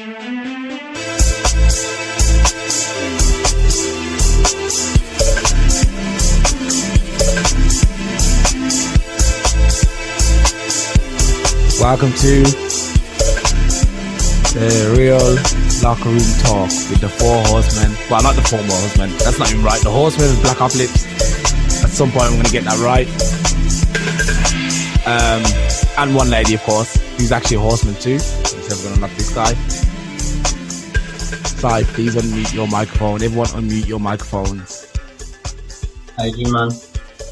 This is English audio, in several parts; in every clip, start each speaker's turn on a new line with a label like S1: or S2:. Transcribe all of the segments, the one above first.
S1: Welcome to the real locker room talk with the four horsemen. Well, not the four horsemen. That's not even right. The horsemen of Blackopolypse. At some point, I'm going to get that right. And one lady, of course, who's actually a horseman too. So we're going to knock this guy. Si, please unmute your microphone. Everyone, unmute your microphones.
S2: How you doing, man?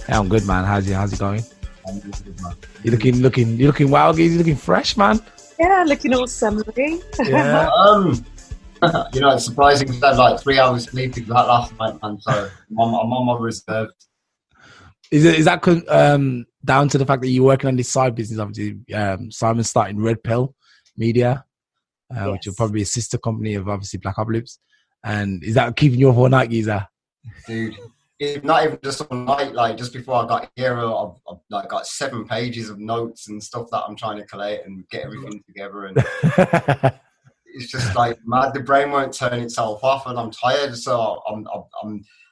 S1: Yeah, I'm good, man. How's it going?
S2: I'm good, man.
S1: You're looking wild, you're looking fresh, man.
S3: Yeah, looking all summery.
S1: Yeah.
S2: You know, it's surprising because I had like 3 hours sleep that last night, man. So I'm on my reserve.
S1: Is that down to the fact that you're working on this side business? Obviously, Simon's starting Red Pill Media,
S3: Yes.
S1: which will probably be a sister company of obviously Blackopolypse. And is that keeping you up all night, geezer?
S2: Dude, it's not even just all night. Like just before I got here, I've like got 7 pages of notes and stuff that I'm trying to collate and get everything together. And it's just like mad. The brain won't turn itself off, and I'm tired. So I'm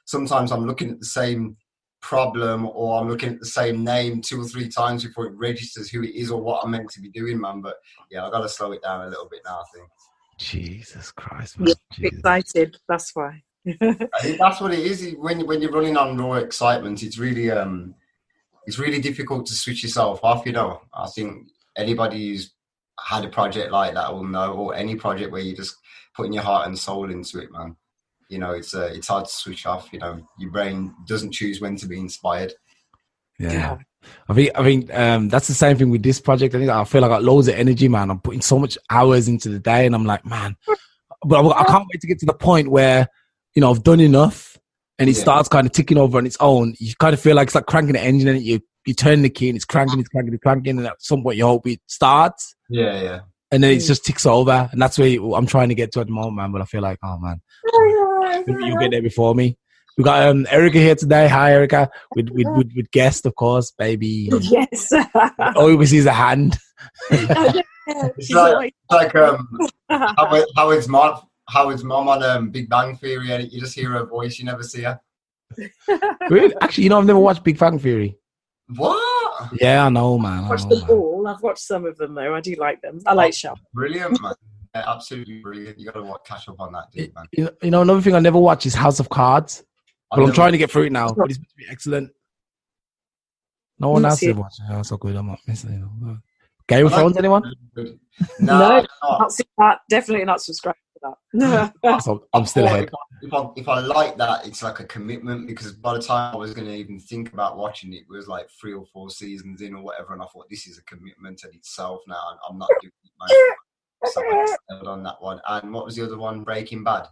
S2: sometimes I'm looking at the same problem, or I'm looking at the same name 2 or 3 times before it registers who it is or what I'm meant to be doing, man. But yeah, I got to slow it down a little bit now, I think.
S1: Jesus Christ, man.
S3: Yeah,
S1: Jesus.
S3: excited. That's why.
S2: I think that's what it is. When you're running on raw excitement, it's really difficult to switch yourself off. You know, I think anybody who's had a project like that will know, or any project where you're just putting your heart and soul into it, man. You know, it's hard to switch off. You know, your brain doesn't choose when to be inspired.
S1: Yeah. I think that's the same thing with this project. I feel like I got loads of energy, man. I'm putting so much hours into the day, and I'm like, man, but I can't wait to get to the point where, you know, I've done enough and it starts kind of ticking over on its own. You kind of feel like it's like cranking the engine, and you turn the key and it's cranking, and at some point you hope it starts.
S2: Yeah.
S1: And then it just ticks over, and that's where I'm trying to get to at the moment, man. But I feel like, oh man, you'll get there before me. We got Erica here today. Hi, Erica. With guest, of course, baby.
S3: Yes.
S1: Always sees a hand.
S2: It's like Howard's mom on Big Bang Theory, and you just hear her voice, you never see her.
S1: Really? Actually, you know, I've never watched Big Bang Theory.
S2: What?
S1: Yeah, I know, man.
S3: I've watched them all. I've watched some of them though. I do like them. I like Sharp.
S2: Brilliant, man. Yeah, absolutely brilliant. You got to catch up on that, dude, man.
S1: You know, another thing I never watch is House of Cards. But I'm trying to get through it now. But it's supposed to be excellent. No one else is watching. Oh, so good. I'm not missing it. Game of Thrones, anyone?
S2: No,
S3: not seen that. Definitely not subscribed to that.
S1: So I'm still ahead.
S2: If I like that, it's like a commitment, because by the time I was going to even think about watching it, it was like 3 or 4 seasons in or whatever, and I thought, this is a commitment in itself now. I'm not doing it, man. So I settled on that one. And what was the other one? Breaking Bad.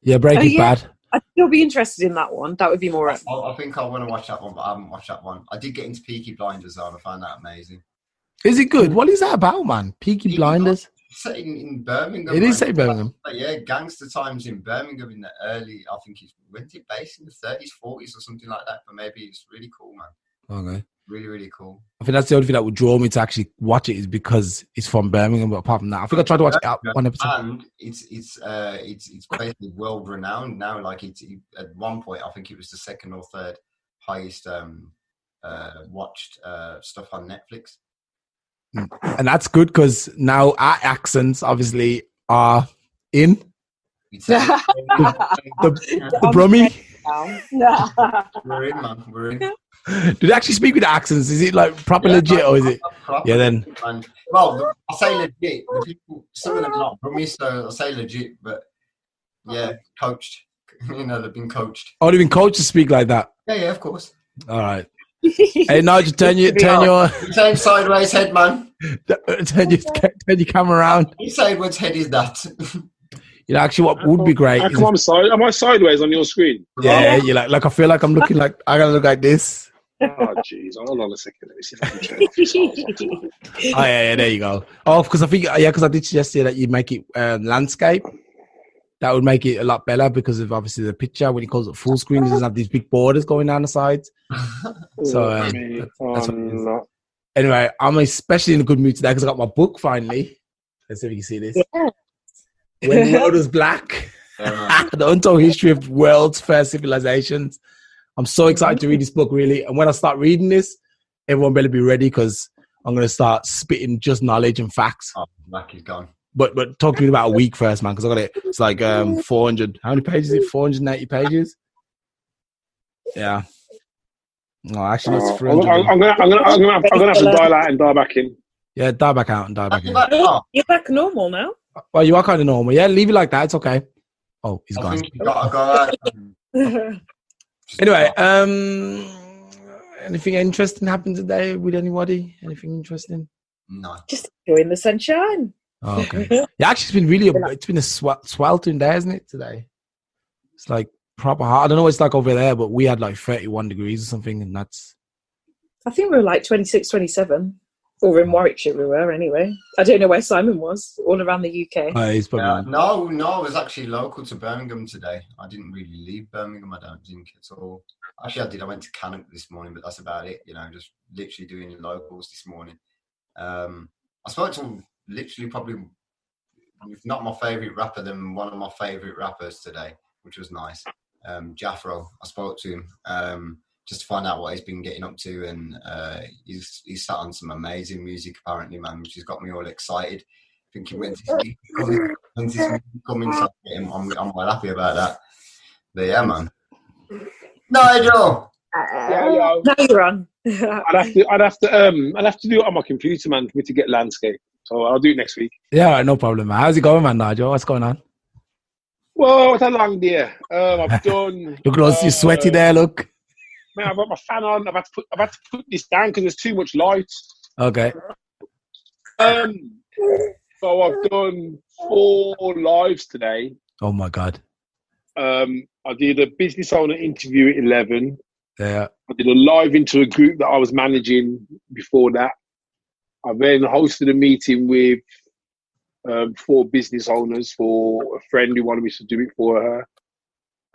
S1: Yeah, Breaking Bad.
S3: I'd still be interested in that one. That would be more.
S2: I think I want to watch that one, but I haven't watched that one. I did get into Peaky Blinders, though, and I found that amazing.
S1: Is it good? What is that about, man? Peaky Blinders?
S2: It's set in Birmingham.
S1: It is set in Birmingham.
S2: Yeah, gangster times in Birmingham in the early, I think it's, when's it based in the 30s, 40s or something like that, but maybe it's really cool, man.
S1: Okay.
S2: Really, really cool.
S1: I think that's the only thing that would draw me to actually watch it, is because it's from Birmingham. But apart from that, I think I tried to watch one episode.
S2: And it's basically world renowned now. Like at one point, I think it was the 2nd or 3rd highest watched stuff on Netflix.
S1: And that's good, because now our accents obviously are in. The Brummie.
S2: We're in, man. We're in.
S1: Do they actually speak with accents? Is it like proper legit, or is it? Yeah, then.
S2: Well, I say legit. The people, some of them are not Brummie, so I say legit. But yeah, coached. You know, they've been coached.
S1: Oh, they've been coached to speak like that.
S2: Yeah, of course.
S1: All right. Hey, Nigel, turn your
S2: same sideways head, man.
S1: turn your camera around.
S2: Which sideways head is that?
S1: You know, actually, what would be great?
S4: Am I sideways on your screen?
S1: Yeah, you like I feel like I'm looking like I gotta look like this.
S4: Oh, jeez. Hold on a second. Let me see if I can change.
S1: Oh, yeah, there you go. Oh, because I think, because I did suggest that you make it landscape. That would make it a lot better, because of obviously the picture, when it calls it full screen, it doesn't have these big borders going down the sides. So that's what it is. Anyway, I'm especially in a good mood today because I got my book finally. Let's see if you can see this. When the world was black. The untold history of the world's first civilizations. I'm so excited to read this book, really. And when I start reading this, everyone better be ready because I'm going to start spitting just knowledge and facts.
S2: Oh, Black is gone.
S1: But talk to me about a week first, man, because I got it. It's like 400. How many pages is it? 480 pages. Yeah. No, actually, it's 300.
S4: I'm gonna have to dial out and dial back in.
S1: Yeah, die back out and die back in.
S3: You're back normal now.
S1: Well, you are kind of normal. Yeah, leave it like that. It's okay. Oh, he's
S2: I
S1: gone.
S2: think you gotta go out.
S1: Anyway, anything interesting happened today with anybody? Anything interesting?
S2: No.
S3: Just enjoying the sunshine.
S1: Oh, okay. Yeah, actually, it's been a sweltering day, isn't it, today? It's like proper hot. I don't know what it's like over there, but we had like 31 degrees or something, and that's...
S3: I think we were like 26, 27. Or in Warwickshire we were, anyway. I don't know where Simon was, all around the UK.
S1: He's probably
S2: no, I was actually local to Birmingham today. I didn't really leave Birmingham, I don't think at all. Actually, I did. I went to Cannock this morning, but that's about it. You know, just literally doing locals this morning. I spoke to literally probably, if not my favourite rapper, then one of my favourite rappers today, which was nice. Jafro, I spoke to him. Just to find out what he's been getting up to, and he's sat on some amazing music apparently, man, which has got me all excited. Thinking when's this music coming? So I'm well happy about that. But yeah, man. Nigel.
S3: Now you're on.
S4: I'd have to do it on my computer, man, for me to get landscape. So I'll do it next week.
S1: Yeah, all right, no problem, man. How's it going, man, Nigel? What's going on?
S4: Well, it's a long day. I've done.
S1: Look, you're sweaty there. Look.
S4: Man, I've got my fan on. I've had to put this down because there's too much light.
S1: Okay.
S4: So I've done 4 lives today.
S1: Oh my God.
S4: I did a business owner interview at 11.
S1: Yeah.
S4: I did a live into a group that I was managing before that. I then hosted a meeting with 4 business owners for a friend who wanted me to do it for her.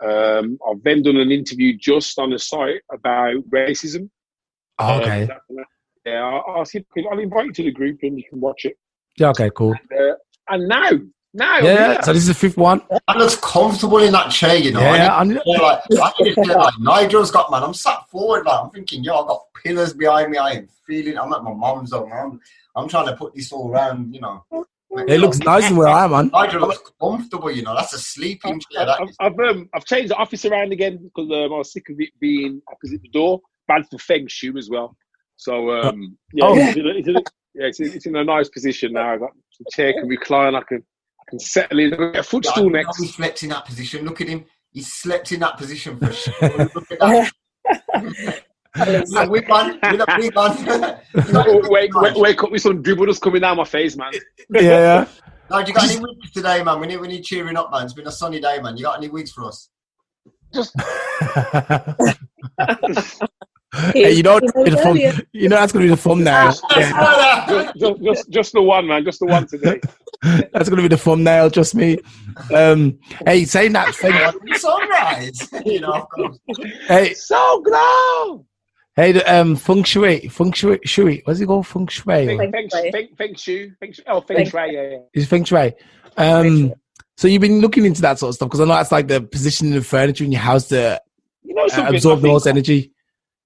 S4: I've then done an interview just on the site about racism.
S1: Oh, okay.
S4: Yeah, I'll invite you to the group and you can watch it.
S1: Yeah, okay, cool.
S4: And now.
S1: Yeah, so this is the 5th one.
S2: I looks comfortable in that chair, you know.
S1: Yeah,
S2: I just feel like Nigel's got, man. I'm sat forward, like I'm thinking, I've got pillars behind me. I am feeling. I'm at my mum's home. I'm trying to put this all around, you know.
S1: It looks nice where I am, man.
S2: Nigel looks comfortable, you know. That's a sleeping chair.
S4: I've changed the office around again because I was sick of it being opposite the door. Bad for feng shui as well. So it's in a nice position now. I've got some chair can recline. I can settle in. I've got a footstool next.
S2: He slept in that position. Look at him. He slept in that position for sure. Look at that. Wake
S4: up with some dribble just coming down my face, man.
S1: Yeah.
S2: No, you got any wigs today, man? We need cheering up, man. It's been a sunny day, man. You got any wigs for us?
S1: Hey, you know that's gonna be the thumbnail.
S4: Just the one, man. Just the one today.
S1: That's gonna be the thumbnail. Just me. Hey, saying that thing.
S2: Sunrise. You know, of course.
S1: Hey,
S4: so glow.
S1: Hey, the feng shui. What's it called? Feng shui.
S4: Feng shui. Oh, feng shui. Yeah.
S1: It's feng shui. So you've been looking into that sort of stuff because I know that's like the positioning of furniture in your house to absorb the most energy.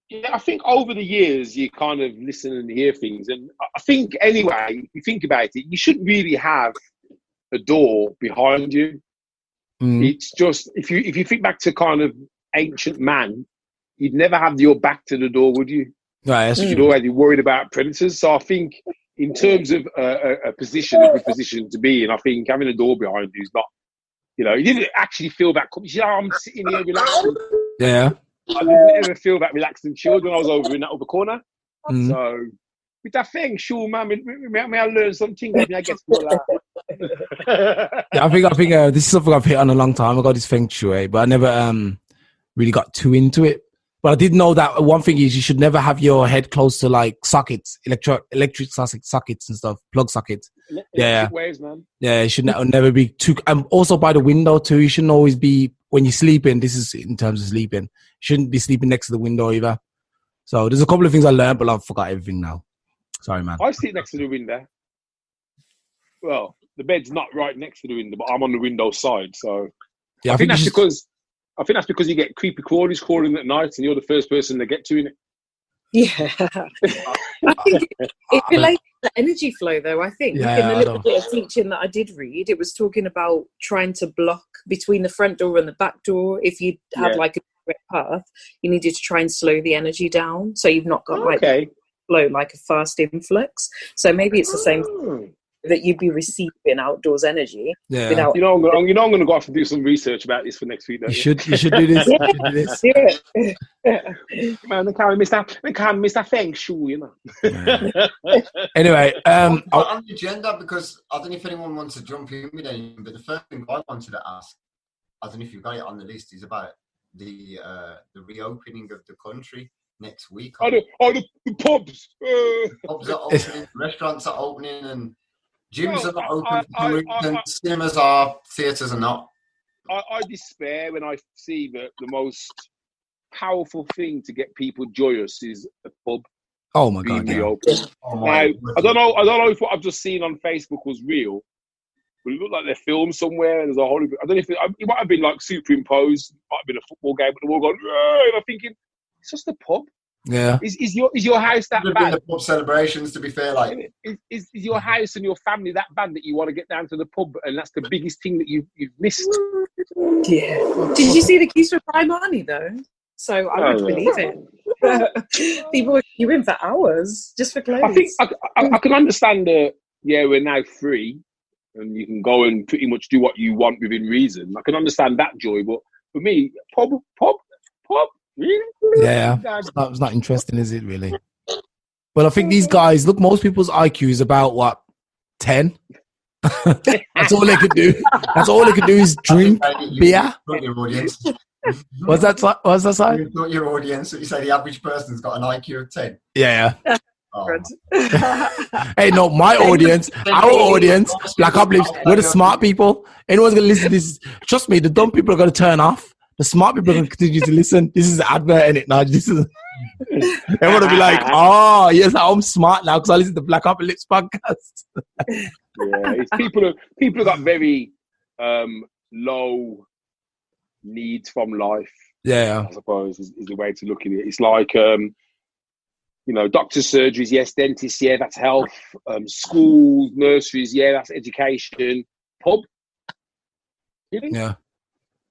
S4: Yeah, I think over the years you kind of listen and hear things, and I think anyway, if you think about it, you shouldn't really have a door behind you. It's just if you think back to kind of ancient man, you'd never have your back to the door, would you?
S1: Right,
S4: you'd already worried about predators. So I think in terms of a position, a good position to be in, I think having a door behind you is not, you didn't actually feel that. I'm sitting here relaxing.
S1: Yeah.
S4: I didn't ever feel that relaxed and chilled when I was over in that other corner. So with that thing, sure, man, may I learn something? I guess more
S1: yeah, I think this is something I've hit on a long time ago, this feng shui, but I never really got too into it. But I did know that one thing is you should never have your head close to like sockets, electric sockets and stuff, plug sockets.
S4: Waves, man.
S1: Yeah, it should never be too. Also by the window too. You shouldn't always be when you're sleeping. This is in terms of sleeping. You shouldn't be sleeping next to the window either. So there's a couple of things I learned, but I've forgot everything now. Sorry, man.
S4: I sleep next to the window. Well, the bed's not right next to the window, but I'm on the window side. So
S1: Yeah,
S4: I think that's because you get creepy crawlies crawling at night, and you're the first person to get to in it.
S3: Yeah. I think it relates to energy flow, though. I think in the little bit of teaching that I did read, it was talking about trying to block between the front door and the back door. If you had like a direct path, you needed to try and slow the energy down, so you've not got flow, like a fast influx. So maybe it's the same that you'd be receiving outdoors energy.
S1: Yeah.
S3: Without
S4: I'm going to go off and do some research about this for next week.
S1: You should do this.
S4: Man, they can't miss that feng shui, you know.
S1: Yeah. Anyway,
S2: on the agenda, because I don't know if anyone wants to jump in with anything, but the first thing I wanted to ask, I don't know if you've got it on the list, is about the reopening of the country next week.
S4: The pubs.
S2: Pubs are opening, restaurants are opening, and gyms are not open for some reason. Cinemas are, theatres are not.
S4: I despair when I see that the most powerful thing to get people joyous is a pub.
S1: Oh my God!
S4: Now, I don't know if what I've just seen on Facebook was real, but it looked like they're filmed somewhere. And there's a whole. I don't know if it might have been like superimposed. It might have been a football game, but they're all going. And I'm thinking, it's just a pub.
S1: Yeah.
S4: Is your house that bad?
S2: The pub celebrations, to be fair, like
S4: is your house and your family that bad that you want to get down to the pub, and that's the biggest thing that you've missed?
S3: Yeah. Did you see the queues for Primani though? So I would believe it. People are queuing for hours just for clothes.
S4: I think I can understand that. Yeah, we're now free, and you can go and pretty much do what you want within reason. I can understand that joy, but for me, pub. Really?
S1: Yeah, it's not interesting, is it really? But I think these guys, look, most people's IQ is about what, 10? That's all they could do. That's all they could do is drink beer.
S2: Your audience.
S1: What's that side?
S2: You've got your audience. You say the average person's got an IQ of 10.
S1: Yeah.
S2: Oh.
S1: Hey, no, my audience, our audience, Blackopolypse, we're the smart people. Anyone's going to listen to this. Trust me, the dumb people are going to turn off. The smart people are going to continue to listen. This is an advert, and this is. Everyone will be like, "Oh, yes, I'm smart now because I listen to Blackopolypse podcast."
S4: Yeah, it's people have got very low needs from life.
S1: Yeah,
S4: I suppose is the way to look at it. It's like doctors' surgeries, yes, dentists, yeah, that's health. Schools, nurseries, yeah, that's education. Pub, really?
S1: Yeah.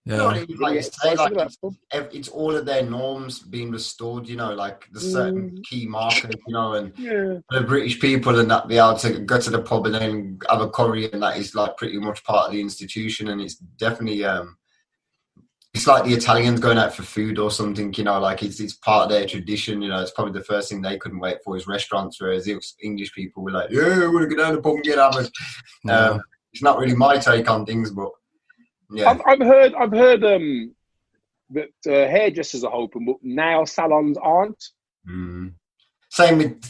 S2: Yeah. It's all of their norms being restored, like the certain key markers, and the British people and that be able to go to the pub and then have a curry, and that is like pretty much part of the institution, and it's definitely it's like the Italians going out for food or something, like it's part of their tradition, it's probably the first thing they couldn't wait for is restaurants, whereas English people were like, yeah, we're going to go down the pub and get hammered. It's not really my take on things, but yeah.
S4: I've heard that hairdressers are open, but nail salons aren't.
S2: Same with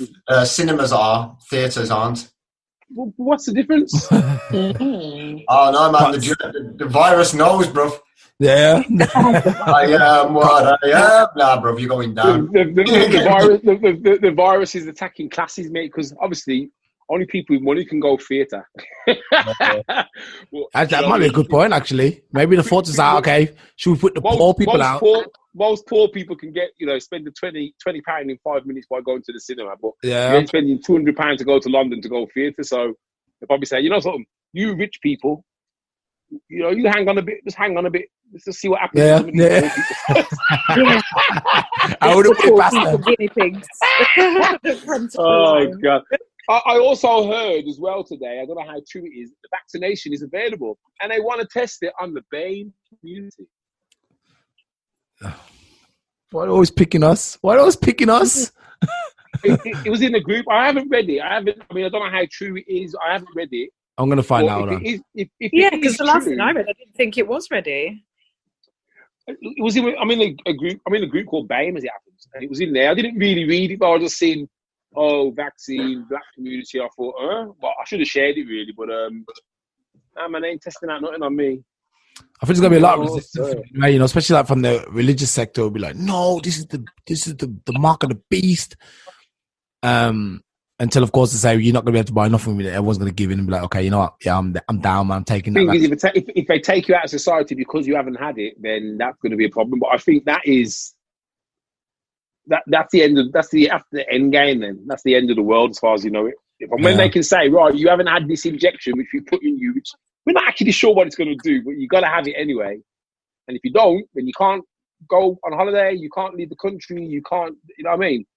S2: cinemas are, theatres aren't.
S4: Well, what's the difference?
S2: Oh no, man! The virus knows, bruv.
S1: Yeah.
S2: I am what I am. Nah, bruv, you're going down.
S4: The virus is attacking classes, mate. Because obviously, only people with money can go theatre.
S1: That might be a good point, actually. Maybe the thought is out, okay, should we put the poor people out?
S4: Most poor people can get, spend the £20 in 5 minutes by going to the cinema. But you're spending £200 to go to London to go theatre. So they'll probably say, something, you rich people, you hang on a bit, just hang on a bit. Let's just see what happens.
S1: Yeah. I would have put it past them.
S3: Guinea pigs.
S4: Oh, God. I also heard as well today, I don't know how true it is, the vaccination is available and they want to test it on the BAME community.
S1: Why are they always picking us?
S4: It was in the group. I haven't read it. I don't know how true it is. I haven't read it.
S1: I'm going to find out.
S3: Because the last thing I read, I didn't think it was ready.
S4: It was I'm in a group called BAME, as it happens, and it was in there. I didn't really read it, but I was just seeing, vaccine, black community. I thought, well, I should have shared it really, but man, they ain't testing out nothing on me.
S1: I think there's gonna be a lot of resistance, especially like from the religious sector. Will be like, no, this is the mark of the beast. And until of course they say you're not going to be able to buy nothing with it. Everyone's going to give in and be like, okay, you know what? Yeah, I'm down, man. I'm taking that.
S4: The thing is, if they take you out of society because you haven't had it, then that's going to be a problem. But I think that's the end of that's the end game. Then that's the end of the world as far as you know it. When they can say, right, you haven't had this injection which we put in you, which we're not actually sure what it's going to do, but you got to have it anyway. And if you don't, then you can't go on holiday, you can't leave the country, you can't, you know what I mean?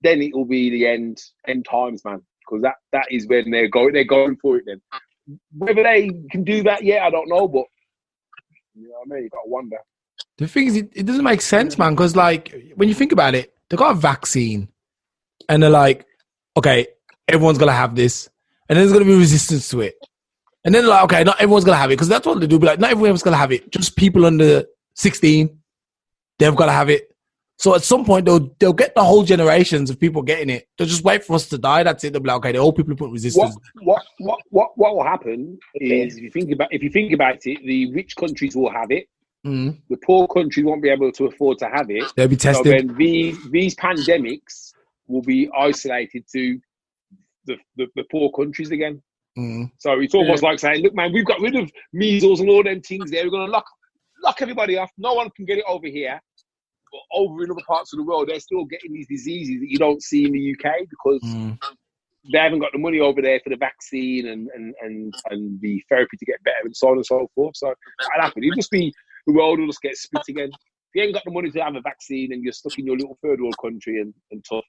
S4: Then it will be the end times, man. Because that is when they're going for it then. Whether they can do that yet, I don't know, but you know what I mean? You got to wonder.
S1: The thing is, it doesn't make sense, man, because like when you think about it, they got a vaccine and they're like, okay, everyone's going to have this and there's going to be resistance to it. And then they're like, okay, not everyone's going to have it, because that's what they do. Be like, not everyone's going to have it. Just people under 16, they've got to have it. So at some point, they'll get the whole generations of people getting it. They'll just wait for us to die. That's it. They'll be like, okay, the old people put resistance.
S4: What will happen is, if you think about it, the rich countries will have it.
S1: Mm.
S4: The poor countries won't be able to afford to have it.
S1: They'll be tested.
S4: So then these pandemics will be isolated to the poor countries again.
S1: Mm.
S4: So it's almost like saying, look, man, we've got rid of measles and all them things there. We're going to lock everybody off. No one can get it over here. But over in other parts of the world, they're still getting these diseases that you don't see in the UK because they haven't got the money over there for the vaccine and the therapy to get better and so on and so forth. So that'll happen. It'll just be, the world will just get split again. If you ain't got the money to have a vaccine and you're stuck in your little third world country and tough.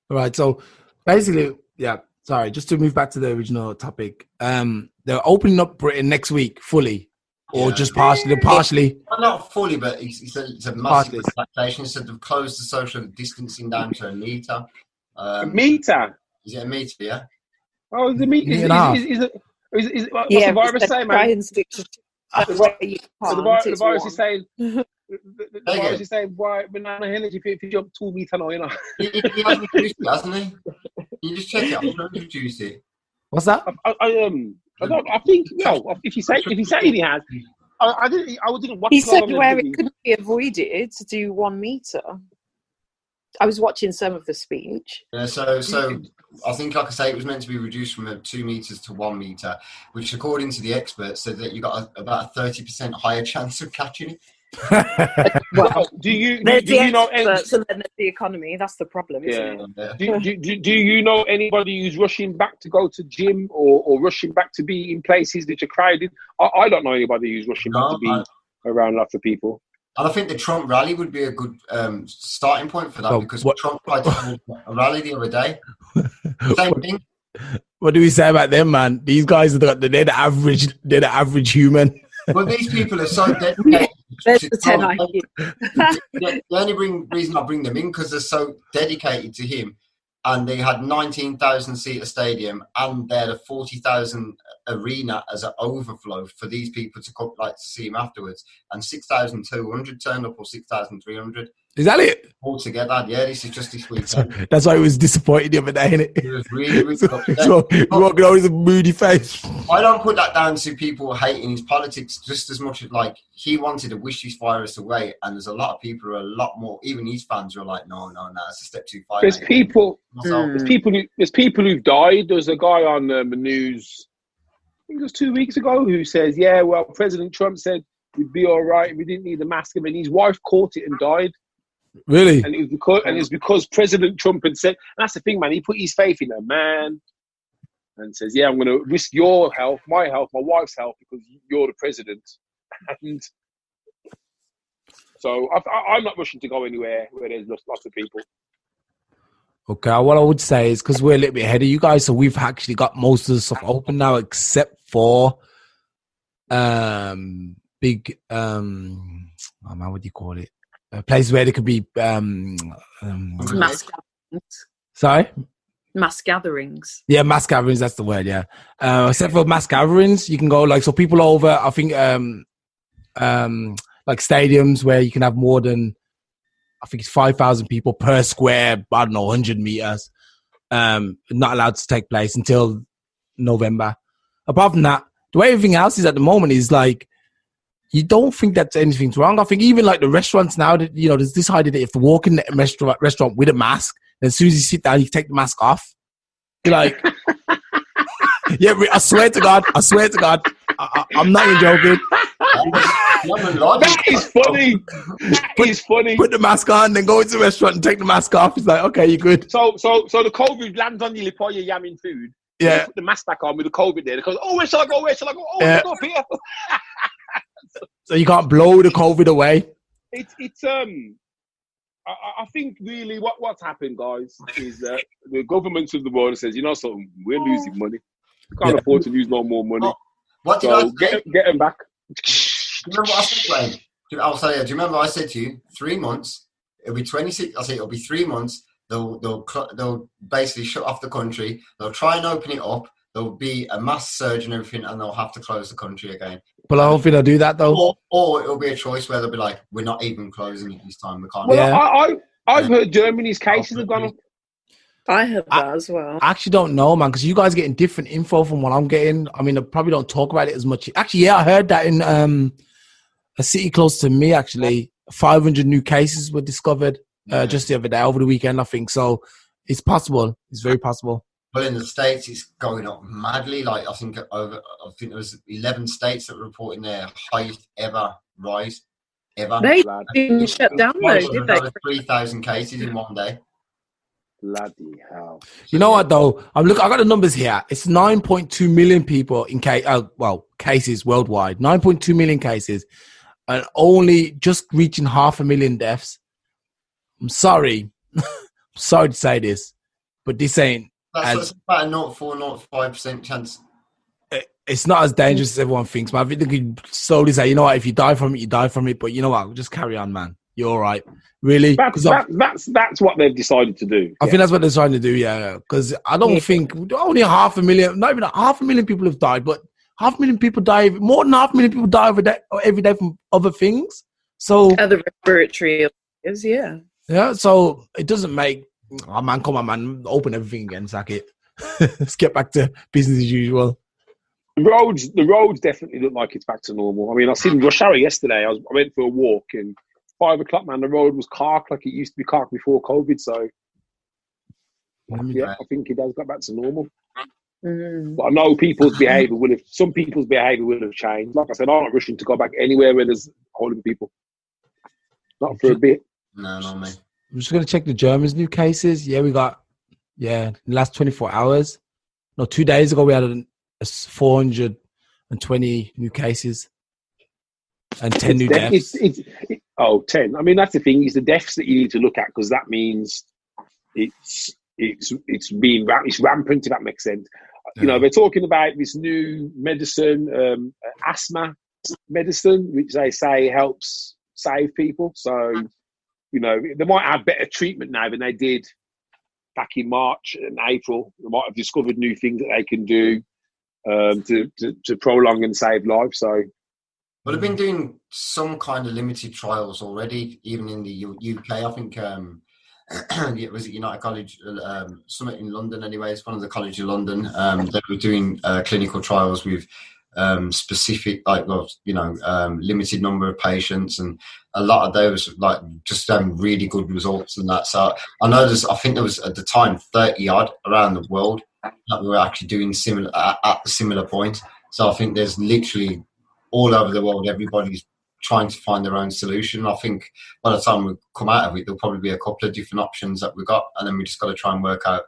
S1: All right. So basically, yeah. Sorry, just to move back to the original topic. They're opening up Britain next week fully, or just partially.
S2: Well, not fully, but it's a massive relaxation. So they've closed the social distancing down to a metre.
S4: A metre?
S2: Is it a metre, yeah?
S4: Oh, the metre is what's the virus saying, man? The virus is saying... The virus is saying, why we're not energy if you jump 2 meters now, you know.
S2: He has reduced it, hasn't he? You just check it. I'm trying to reduce it.
S1: What's that?
S4: I think no. If you say he has, I didn't watch.
S3: He said where it couldn't be avoided to do 1 meter. I was watching some of the speech.
S2: Yeah, so I think, like I say, it was meant to be reduced from 2 meters to 1 meter, which, according to the experts, said that you got about a 30% higher chance of catching it.
S3: Well,
S4: do you
S3: know experts and then the economy? That's the problem, isn't
S4: it? Do you know anybody who's rushing back to go to gym or rushing back to be in places that are crowded? I don't know anybody who's rushing back to be around lots of people.
S2: And I think the Trump rally would be a good starting point for that, because Trump tried to hold a rally the other day. Same thing.
S1: What do we say about them, man? These guys they're the average human.
S2: Well, these people are so dedicated.
S3: There's the 10 IQ.
S2: The only reason I bring them in because they're so dedicated to him, and they had 19,000 seater stadium, and they had a 40,000 arena as an overflow for these people to come, like, to see him afterwards, and 6,200 turned up, or 6,300.
S1: Is that it?
S2: All together, yeah. This is just this weekend.
S1: That's why it was disappointed the other day, innit?
S2: It was really
S1: so walking around with a moody face.
S2: I don't put that down to people hating his politics just as much as, like, he wanted to wish this virus away, and there's a lot of people who are a lot more, even his fans are like, no, it's a step too far.
S4: There's people who've died. There's a guy on the news, I think it was 2 weeks ago, who says, yeah, well, President Trump said we'd be all right if we didn't need the mask, and his wife caught it and died.
S1: Really?
S4: And it was because President Trump had said, and that's the thing, man, he put his faith in a man and says, yeah, I'm going to risk your health, my wife's health, because you're the president. And so I'm not rushing to go anywhere where there's lots of people. Okay,
S1: what I would say is, because we're a little bit ahead of you guys, so we've actually got most of the stuff open now, except for big, what do you call it? Places where there could be
S3: mass gatherings.
S1: Sorry?
S3: Mass gatherings.
S1: Yeah, mass gatherings, that's the word, yeah. Except for mass gatherings, you can go, like, so people over, I think, like stadiums where you can have more than, I think it's 5,000 people per square, I don't know, 100 meters. Not allowed to take place until November. Apart from that, the way everything else is at the moment is like, you don't think that anything's wrong. I think even like the restaurants now, that, you know, there's this idea that if you walk in the restaurant with a mask, then as soon as you sit down, you take the mask off. You're like, yeah, I swear to God, I'm not even joking.
S4: That is funny. That is funny.
S1: Put the mask on, then go into the restaurant and take the mask off. It's like, okay, you're good.
S4: So the COVID lands on your lip while you're yamming food.
S1: Yeah.
S4: You put the mask back on with the COVID there. Because, where shall I go? Where shall I go? Oh, yeah. Up here.
S1: So you can't blow the COVID away.
S4: It's I think really what's happened, guys, is that the governments of the world says, you know something, we're losing money. We can't afford to lose no more money.
S2: What did I say?
S4: Get them back.
S2: Do you remember what I said, Wayne? I'll tell you. Do you remember I said to you, 3 months, it'll be 26, I said it'll be 3 months, they'll basically shut off the country, they'll try and open it up, there'll be a mass surge and everything, and they'll have to close the country again.
S1: But I don't think they'll do that, though.
S2: Or it'll be a choice where they'll be like, we're not even closing it this time, we can't.
S4: Well, I've heard Germany's cases have gone up. I
S3: heard that as well.
S1: I actually don't know, man, because you guys are getting different info from what I'm getting. I mean, I probably don't talk about it as much. Actually, yeah, I heard that in a city close to me, actually, 500 new cases were discovered just the other day, over the weekend, I think. So it's possible. It's very possible.
S2: Well, in the States, it's going up madly. Like, I think there was 11 states that were reporting their highest ever rise.
S3: They didn't shut down, though, did they?
S2: 3,000 cases in one day.
S4: Bloody hell.
S1: You know what, though? I got the numbers here. It's 9.2 million people in cases worldwide. 9.2 million cases. And only just reaching 500,000 deaths. I'm sorry. I'm sorry to say this. But this ain't...
S2: That's about a 0.4-0.5% chance.
S1: It's not as dangerous as everyone thinks, man. I think they can slowly say, you know what, if you die from it, you die from it. But you know what, just carry on, man. You're all right. Really?
S4: That's what they've decided to do.
S1: I think that's what they're trying to do, yeah. Because I don't think only 500,000, not even 500,000 people have died, but 500,000 people die, more than 500,000 people die every day from other things. So
S3: other respiratory illnesses, yeah.
S1: Yeah, so it doesn't make, oh man, come on, man, open everything again, sack it. Let's get back to business as usual.
S4: The roads definitely look like it's back to normal. I mean, I seen rush hour yesterday. I went for a walk and 5 o'clock, man, the road was carked like it used to be carked before COVID. So, yeah, I think it has got back to normal. But I know some people's behaviour will have changed. Like I said, I'm not rushing to go back anywhere where there's holding people. Not for a bit.
S2: No, not me.
S1: I'm just going to check the Germans' new cases. Yeah, we got, in the last 24 hours. No, 2 days ago, we had 420 new cases and 10 new deaths.
S4: 10. I mean, that's the thing, is the deaths that you need to look at, because that means it's rampant, if that makes sense. You know, they're talking about this new medicine, asthma medicine, which they say helps save people. So, you know, they might have better treatment now than they did back in March and April. They might have discovered new things that they can do to prolong and save lives. So,
S2: well, they've been doing some kind of limited trials already, even in the UK. I think was it United College, Summit in London anyway. It's one of the College of London. They were doing clinical trials with specific, limited number of patients, and a lot of those just really good results and that. So I know I think there was at the time 30 odd around the world that we were actually doing similar at a similar point. So I think there's literally all over the world, everybody's trying to find their own solution. I think by the time we come out of it, there'll probably be a couple of different options that we've got, and then we just got to try and work out.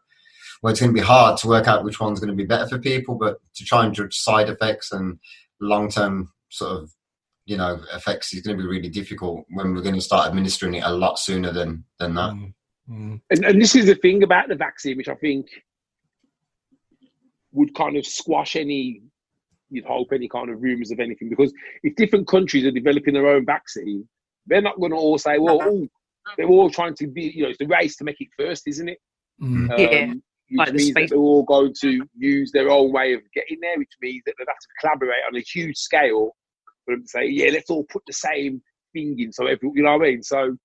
S2: Well, it's going to be hard to work out which one's going to be better for people, but to try and judge side effects and long-term sort of, effects is going to be really difficult when we're going to start administering it a lot sooner than that.
S4: And this is the thing about the vaccine, which I think would kind of squash any kind of rumours of anything, because if different countries are developing their own vaccine, they're not going to all say, they're all trying to be, it's the race to make it first, isn't it? Which means that they're all going to use their own way of getting there, which means that they have to collaborate on a huge scale for them to say, let's all put the same thing in, so everyone, you know what I mean? So,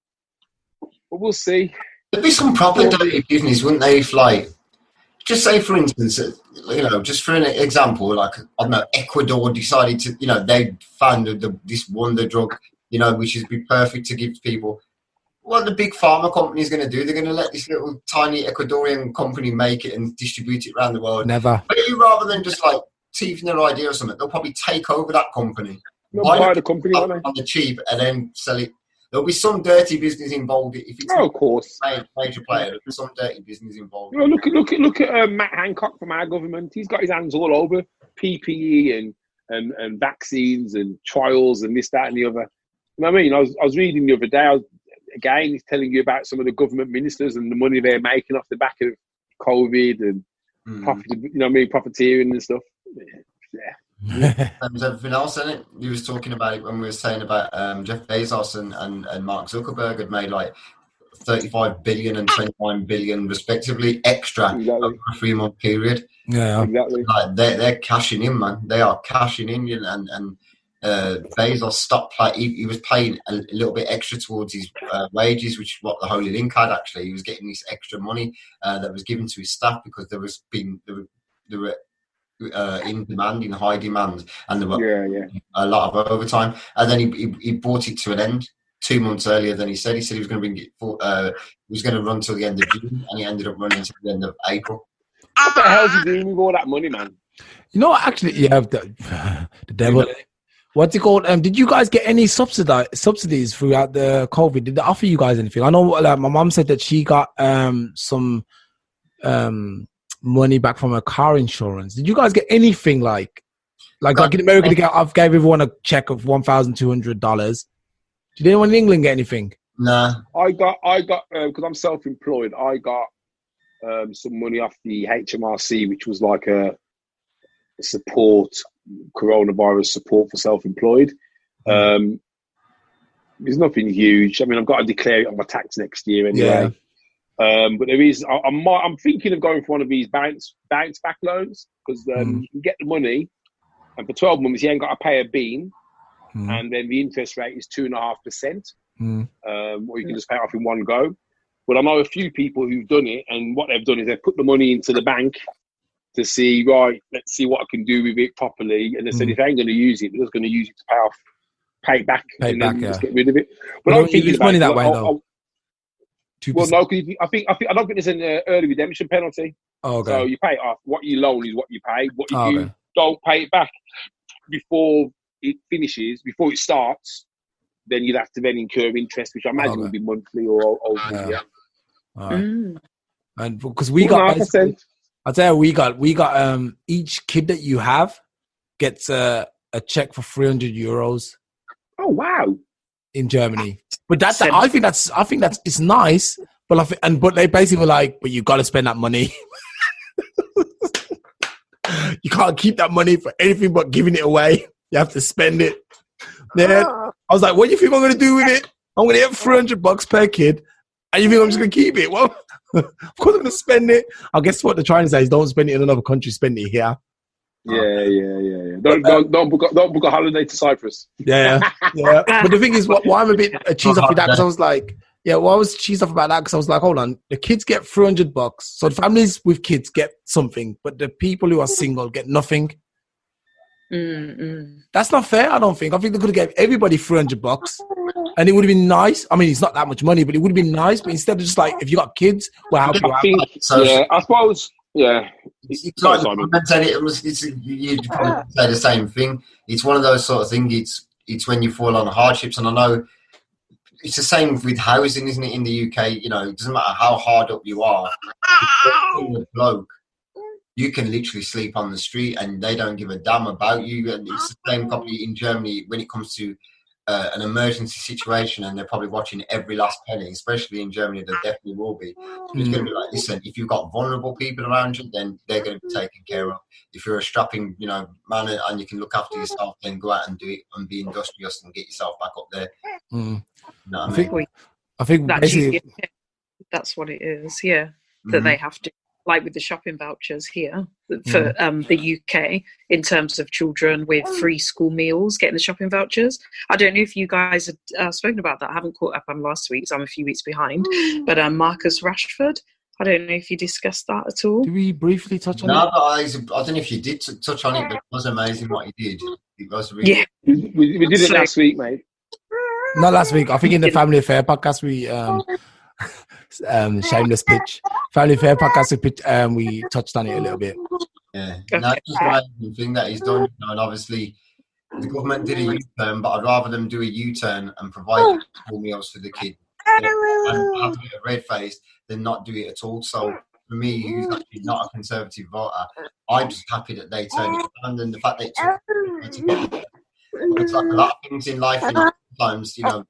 S4: but we'll see.
S2: There'd be some proper dirty business, wouldn't they, if just say, for instance, just for an example, I don't know, Ecuador decided to, they found this wonder drug, which would be perfect to give to people. what the big pharma company is going to do? They're going to let this little tiny Ecuadorian company make it and distribute it around the world.
S1: Never.
S2: But rather than just like teething their idea or something, they'll probably take over that company,
S4: buy the company
S2: on the cheap, and then sell it. There'll be some dirty business involved. If it's
S4: of course,
S2: major player, there'll be some dirty business involved.
S4: Well, look at Matt Hancock from our government. He's got his hands all over PPE and vaccines and trials and this, that, and the other. You know what I mean? I was reading the other day. Again, he's telling you about some of the government ministers and the money they're making off the back of COVID and profiteering and stuff. Yeah.
S2: There's everything else in it. He was talking about it when we were saying about Jeff Bezos and Mark Zuckerberg had made like 35 billion and 29 billion respectively extra over a 3-month period.
S1: Yeah,
S4: exactly.
S2: Like they're cashing in, man. They are cashing in, and Bezos stopped he was paying a little bit extra towards his wages, which is what the Holy Link had actually. He was getting this extra money that was given to his staff because there were in demand, in high demand, and there were a lot of overtime. And then he brought it to an end 2 months earlier than he said. He said he was going to bring it he was going to run till the end of June, and he ended up running till the end of April.
S4: What the hell is he doing with all that money, man?
S1: You know, actually, you have the devil. What's it called? Did you guys get any subsidies throughout the COVID? Did they offer you guys anything? I know, like, my mom said that she got some money back from her car insurance. Did you guys get anything like in America? I've gave everyone a check of $1,200. Did anyone in England get anything?
S2: Nah.
S4: I got because I'm self-employed. I got some money off the HMRC, which was like a support, coronavirus support for self-employed. There's nothing huge. I mean, I've got to declare it on my tax next year anyway. Yeah. But there is. I'm thinking of going for one of these bounce back loans because you can get the money, and for 12 months you ain't got to pay a bean, and then the interest rate is 2.5%. Or you can just pay it off in one go. But I know a few people who've done it, and what they've done is they've put the money into the bank to see, right, let's see what I can do with it properly. And they said, if I ain't going to use it, they're just going to use it to pay it back, just get rid of it. But I'm thinking about
S1: money that way, though.
S4: Well, no, because I don't think there's an early redemption penalty.
S1: Oh, okay.
S4: So you pay it off. What you loan is what you pay. What if you don't pay it back before it finishes, before it starts, then you'd have to then incur interest, which I imagine would be monthly or over the year.
S1: All right. And because we got, I'll tell you, we got each kid that you have gets a check for €300.
S4: Oh wow!
S1: In Germany, but I think that's it's nice, but but they basically were like, but you got to spend that money. You can't keep that money for anything but giving it away. You have to spend it. Then I was like, what do you think I'm going to do with it? I'm going to get $300 per kid, and you think I'm just going to keep it? Well, of course I'm going to spend it. I guess what they're trying to say is don't spend it in another country, spend it here.
S4: Yeah. Don't book a holiday to Cyprus.
S1: Yeah. But the thing is, why I'm a bit cheesed off with that, because I was like, why I was cheesed off about that, because I was like, hold on, the kids get $300, so the families with kids get something, but the people who are single get nothing. That's not fair. I don't think. I think they could have gave everybody $300, and it would have been nice. I mean, it's not that much money, but it would have been nice. But instead of just like, if you got kids, well, how do you
S4: have? I suppose. Yeah,
S2: it's like you'd probably say the same thing. It's one of those sort of things. It's when you fall on hardships, and I know it's the same with housing, isn't it? In the UK, you know, it doesn't matter how hard up you are. If you're a bloke, you can literally sleep on the street, and they don't give a damn about you. And it's the same probably in Germany when it comes to an emergency situation, and they're probably watching every last penny, especially in Germany. There definitely will be. So it's going to be like, listen, if you've got vulnerable people around you, then they're going to be taken care of. If you're a strapping, man, and you can look after yourself, then go out and do it and be industrious and get yourself back up there. You know what
S1: I think basically
S3: that's what it is. Yeah, that they have to. Like with the shopping vouchers here for the UK, in terms of children with free school meals, getting the shopping vouchers. I don't know if you guys had spoken about that. I haven't caught up on last week, so I'm a few weeks behind. But Marcus Rashford, I don't know if you discussed that at all.
S1: Did we briefly touch on it?
S2: No, but I don't know if you did touch on it, but it was amazing what he did. It was really
S4: we did it last week, mate.
S1: Not last week. I think in the Family Affair podcast, we shameless pitch. Family Affair podcast, we touched on it a little bit.
S2: Yeah, no, it's just an amazing thing that he's done. And obviously, the government did a U-turn, but I'd rather them do a U-turn and provide school meals for the kids and have to be a red face than not do it at all. So for me, who's actually not a conservative voter, I'm just happy that they turned it around, and the fact that it took to get there. It's like a lot of things in life, sometimes, a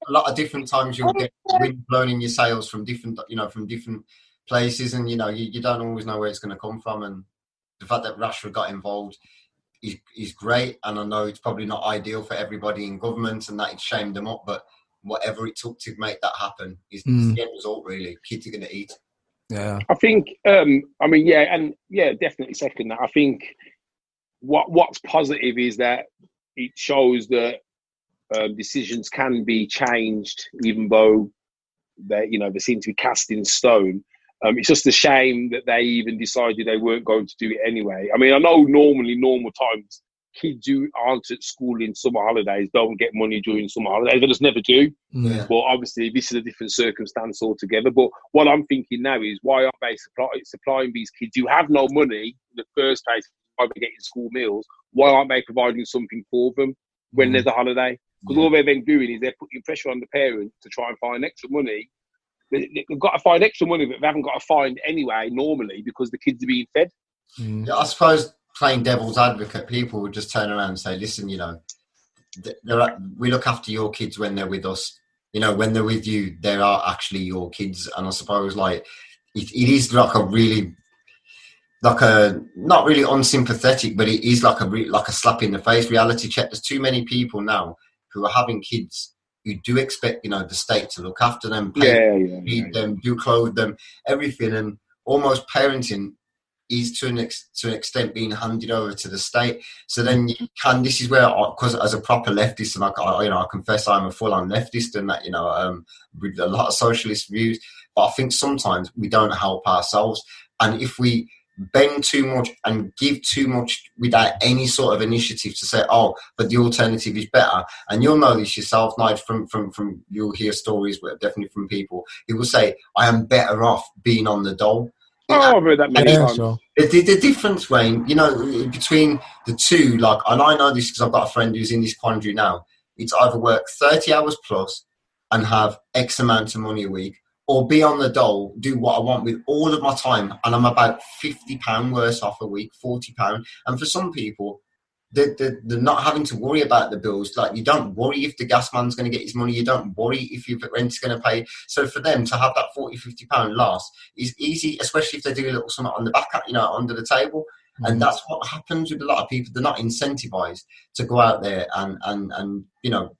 S2: lot of different times you'll get wind blown in your sails from different places, and you don't always know where it's going to come from. And the fact that Rashford got involved is great, and I know it's probably not ideal for everybody in government and that it shamed them up, but whatever it took to make that happen is the end result, really. Kids are going to eat.
S1: Yeah,
S4: I think definitely second that. I think what's positive is that it shows that decisions can be changed, even though they seem to be cast in stone. It's just a shame that they even decided they weren't going to do it anyway. I mean, I know normal times, kids who aren't at school in summer holidays don't get money during summer holidays. They just never do.
S2: Yeah.
S4: But obviously, this is a different circumstance altogether. But what I'm thinking now is, why aren't they supplying these kids who have no money in the first place, why they're getting school meals? Why aren't they providing something for them when there's a holiday? Because all they're then doing is they're putting pressure on the parents to try and find extra money. They've got to find extra money that they haven't got to find anyway, normally, because the kids are being fed.
S2: Yeah, I suppose playing devil's advocate, people would just turn around and say, listen, we look after your kids when they're with us. When they're with you, they are actually your kids. And I suppose, like, it is like a really, like a, not really unsympathetic, but it is like a slap in the face reality check. There's too many people now who are having kids who do expect, the state to look after them, feed them, do clothe them, everything. And almost parenting is to an extent being handed over to the state. So then this is where, because as a proper leftist, and I confess I'm a full-on leftist, and that, with a lot of socialist views, but I think sometimes we don't help ourselves. And if we bend too much and give too much without any sort of initiative to say, but the alternative is better. And you'll know this yourself, Nigel, from you'll hear stories, but definitely from people who will say, I am better off being on the dole.
S4: I've heard that many times.
S1: Sure.
S2: The difference, Wayne, between the two, and I know this because I've got a friend who's in this quandary now. It's either work 30 hours plus and have X amount of money a week, or be on the dole, do what I want with all of my time, and I'm about £50 worse off a week, £40. And for some people, they're not having to worry about the bills. Like, you don't worry if the gas man's going to get his money. You don't worry if your rent's going to pay. So for them to have that £40, £50 loss is easy, especially if they do a little something on the back, under the table. And that's what happens with a lot of people. They're not incentivized to go out there and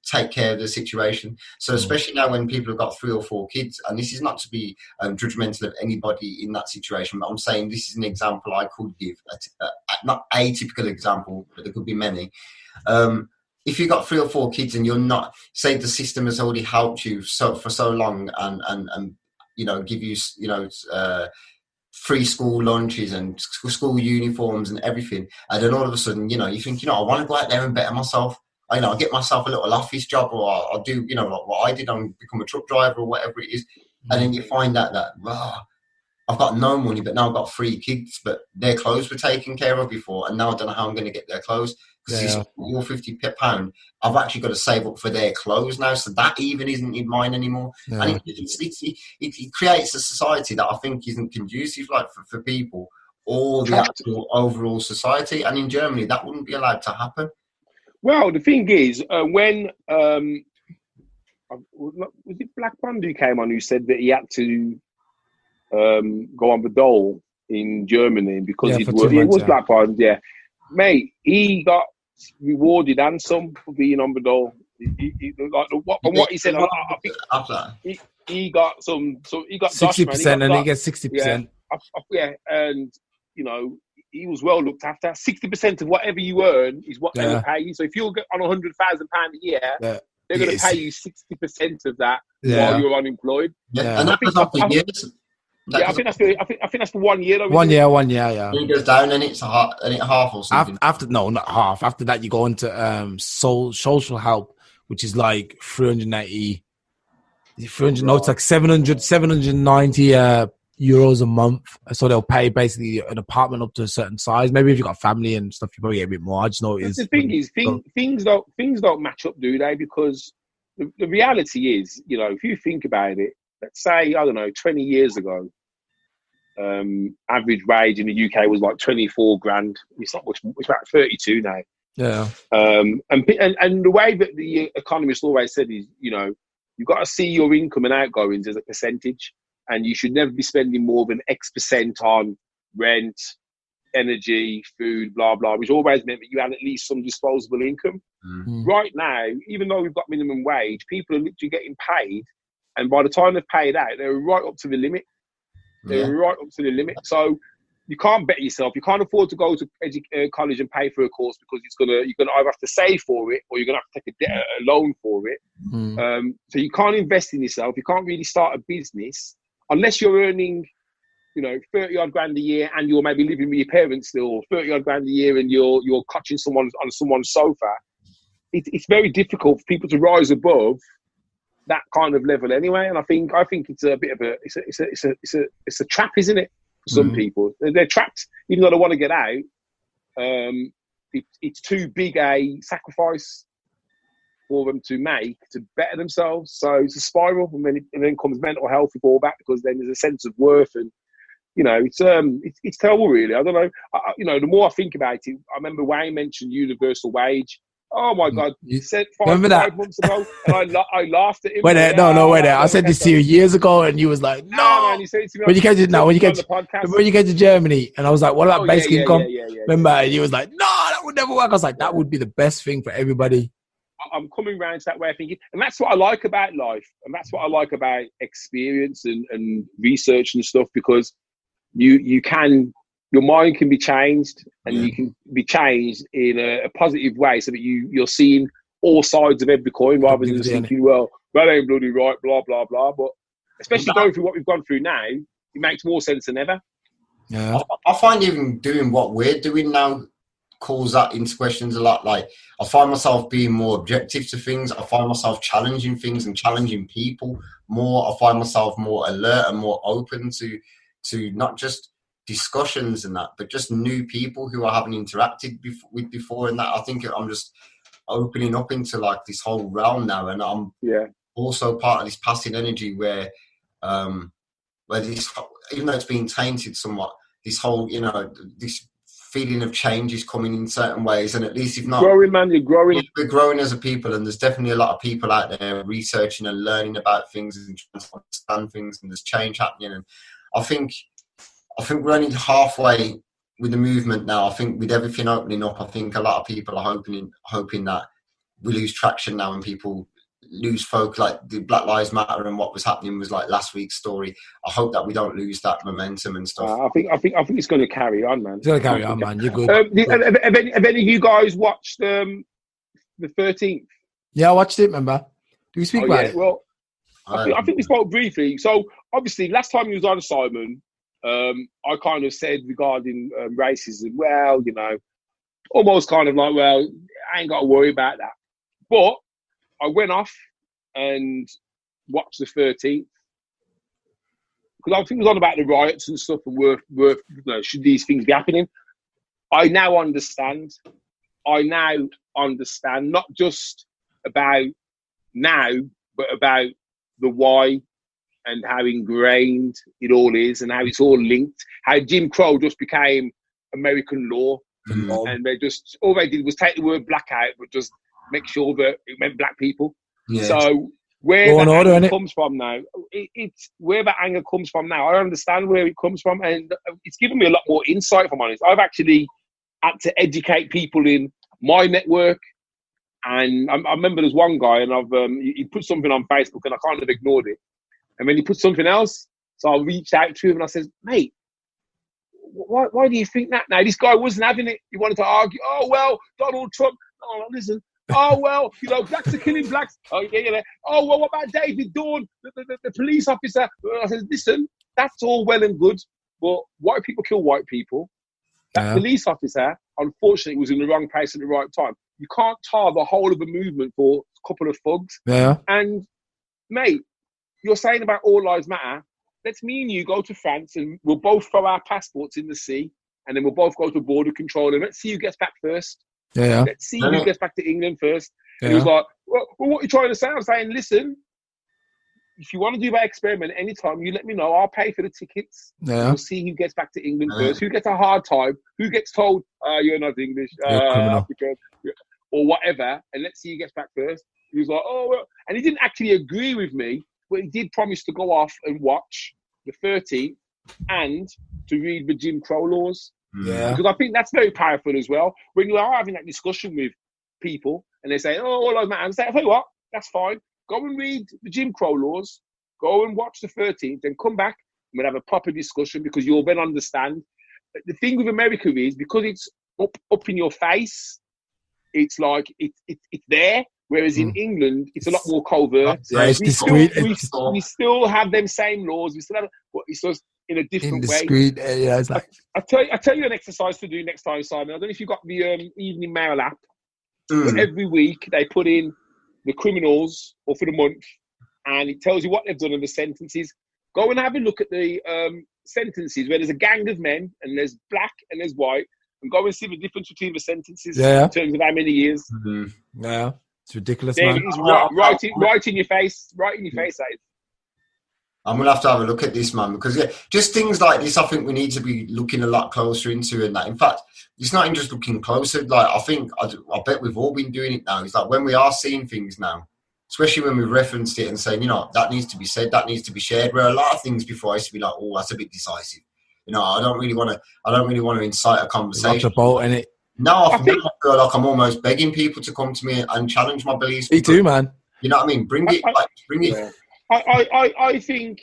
S2: take care of the situation. So especially now when people have got 3 or 4 kids, and this is not to be judgmental of anybody in that situation, but I'm saying this is an example I could give, not a typical example, but there could be many. If you've got 3 or 4 kids and you're not, say the system has already helped you for so long and give you, free school lunches and school uniforms and everything, and then all of a sudden, you think, I want to go out there and better myself. I'll get myself a little office job, or I'll do, like what I did, I'll become a truck driver or whatever it is. And then you find out that, I've got no money, but now I've got 3 kids, but their clothes were taken care of before, and now I don't know how I'm going to get their clothes. Because your £50, I've actually got to save up for their clothes now, so that even isn't in mine anymore. Yeah. And it creates a society that I think isn't conducive, like for people or the actual overall society. And in Germany, that wouldn't be allowed to happen.
S4: Well, the thing is, when was it Black Band who came on who said that he had to go on the dole in Germany because it was Black Band, mate, he got rewarded handsome for being on the dole. What he said, I think he got he got
S1: 60%, and he gets 60%.
S4: And he was well looked after. 60% of whatever you earn is what they will pay you. So if you're on £100,000 a year, they're going to pay you 60% of that while you're unemployed.
S2: Yeah, and that was up for years.
S4: I think that's for 1 year. Though,
S1: 1 year, 1 year, yeah.
S2: Then it goes down, and it's half or something.
S1: After not half. After that, you go into social help, which is like 380. 300, no, it's like 790 euros a month. So they'll pay basically an apartment up to a certain size. Maybe if you've got a family and stuff, you probably get a bit more. I just know it is.
S4: The thing is, things don't match up, do they? Because the reality is, you know, if you think about it, let's say, I don't know, 20 years ago, average wage in the UK was like 24 grand. It's not much, it's about 32 now.
S1: Yeah.
S4: And the way that the economists always said is, you know, you've got to see your income and outgoings as a percentage, and you should never be spending more than X% on rent, energy, food, blah, blah, which always meant that you had at least some disposable income.
S1: Mm-hmm.
S4: Right now, even though we've got minimum wage, people are literally getting paid, and by the time they've paid out, they're right up to the limit. So you can't bet yourself. You can't afford to go to college and pay for a course because you're gonna either have to save for it or you're gonna have to take a loan for it. So you can't invest in yourself. You can't really start a business unless you're earning, you know, 30 odd grand a year and you're maybe living with your parents still, 30 odd grand a year, and you're catching someone on someone's sofa. It's very difficult for people to rise above that kind of level anyway. And I think it's a bit of it's a trap, isn't it? Some people, they're trapped, even though they want to get out. It's too big a sacrifice for them to make to better themselves. So it's a spiral, and then comes mental health with all that, because then there's a sense of worth, and you know, it's terrible, really. I don't know. You know, the more I think about it, I remember Wayne mentioned universal wage. Oh my God! You said five months ago, and I laughed at him. Wait there.
S1: I said this to you years ago, and you was like, "No."
S4: Man, you said it to me
S1: when you came to Germany, and I was like, "What about basic income?" Remember, and you was like, "No, that would never work." I was like, "That would be the best thing for everybody."
S4: I'm coming around to that way of thinking, and that's what I like about life, and that's what I like about experience and research and stuff, because your mind can be changed, and you can be changed in a positive way, so that you're seeing all sides of every coin, rather than just thinking, well, that ain't bloody right, blah, blah, blah. But especially going through what we've gone through now, it makes more sense than ever.
S2: Yeah. I find even doing what we're doing now calls that into questions a lot. Like, I find myself being more objective to things. I find myself challenging things and challenging people more. I find myself more alert and more open to not just discussions and that, but just new people who I haven't interacted with before, and that I think I'm just opening up into like this whole realm now, and I'm also part of this passing energy where this, even though it's being tainted somewhat, this whole, you know, this feeling of change is coming in certain ways, and at least if not
S4: growing, man, you're growing.
S2: We're growing as a people, and there's definitely a lot of people out there researching and learning about things and trying to understand things, and there's change happening, and I think we're only halfway with the movement now. I think with everything opening up, I think a lot of people are hoping that we lose traction now, and people lose focus. Like the Black Lives Matter and what was happening was like last week's story. I hope that we don't lose that momentum and stuff.
S4: I think it's going to carry on, man.
S1: It's going to carry on, man. You're good.
S4: Have any of you guys watched the 13th?
S1: Yeah, I watched it. Remember? Do we speak about it?
S4: Well, I think we spoke briefly. So obviously, last time you was on, Simon, I kind of said regarding racism, well, you know, almost kind of like, well, I ain't got to worry about that. But I went off and watched the 13th, because I think it was on about the riots and stuff, and you know, should these things be happening? I now understand not just about now, but about the why, and how ingrained it all is, and how it's all linked. How Jim Crow just became American law, and they just, all they did was take the word black out, but just make sure that it meant black people. Yeah. So where that anger comes from now, it's where that anger comes from now. I understand where it comes from, and it's given me a lot more insight, if I'm honest. I've actually had to educate people in my network. And I remember there's one guy, and he put something on Facebook, and I kind of ignored it. And then he put something else, so I reached out to him and I said, "Mate, why do you think that now? This guy wasn't having it. He wanted to argue. Oh, well, Donald Trump. Oh, listen. Oh, well, you know, blacks are killing blacks. Oh, yeah. Oh, well, what about David Dawn, the police officer?" I said, "Listen, that's all well and good, but white people kill white people. That police officer, unfortunately, was in the wrong place at the right time. You can't tar the whole of a movement for a couple of thugs.
S1: Yeah.
S4: And, mate, you're saying about all lives matter. Let's me and you go to France and we'll both throw our passports in the sea and then we'll both go to border control and let's see who gets back first.
S1: Yeah.
S4: Let's see who gets back to England first.
S1: Yeah.
S4: And he was like, well, what are you trying to say? I'm saying, listen, if you want to do that experiment anytime, you let me know. I'll pay for the tickets.
S1: Yeah.
S4: We'll see who gets back to England first. Who gets a hard time? Who gets told, you're not English,
S1: you're criminal.
S4: African, or whatever. And let's see who gets back first. He was like, oh, well. And he didn't actually agree with me, but he did promise to go off and watch the 13th and to read the Jim Crow laws.
S1: Yeah.
S4: Because I think that's very powerful as well. When you are having that discussion with people and they say, oh, all those matters, I say, hey, what? That's fine. Go and read the Jim Crow laws. Go and watch the 13th, then come back and we'll have a proper discussion because you'll then understand. The thing with America is because it's up in your face, it's like it's there. Whereas in England, it's a lot more covert.
S1: Yeah, it's discreet.
S4: We still have them same laws. We still have, but it's just in a different way.
S1: Yeah, it's like
S4: I tell you an exercise to do next time, Simon. I don't know if you've got the Evening Mail app. But every week they put in the criminals or for the month, and it tells you what they've done and the sentences. Go and have a look at the sentences where there's a gang of men and there's black and there's white, and go and see the difference between the sentences in terms of how many years.
S1: Yeah, it's ridiculous,
S4: there
S1: man.
S4: it is, right in your face, that is.
S2: I'm going to have a look at this, man, because just things like this, I think we need to be looking a lot closer into. And that, in fact, it's not even just looking closer. Like, I bet we've all been doing it now. It's like when we are seeing things now, especially when we've referenced it and saying, that needs to be said, that needs to be shared. Where a lot of things before I used to be like, oh, that's a bit decisive. I don't really want to incite a conversation. Now I feel like I'm almost begging people to come to me and challenge my beliefs.
S1: Me too, man.
S2: You know what I mean? Bring it.
S4: Yeah. I think,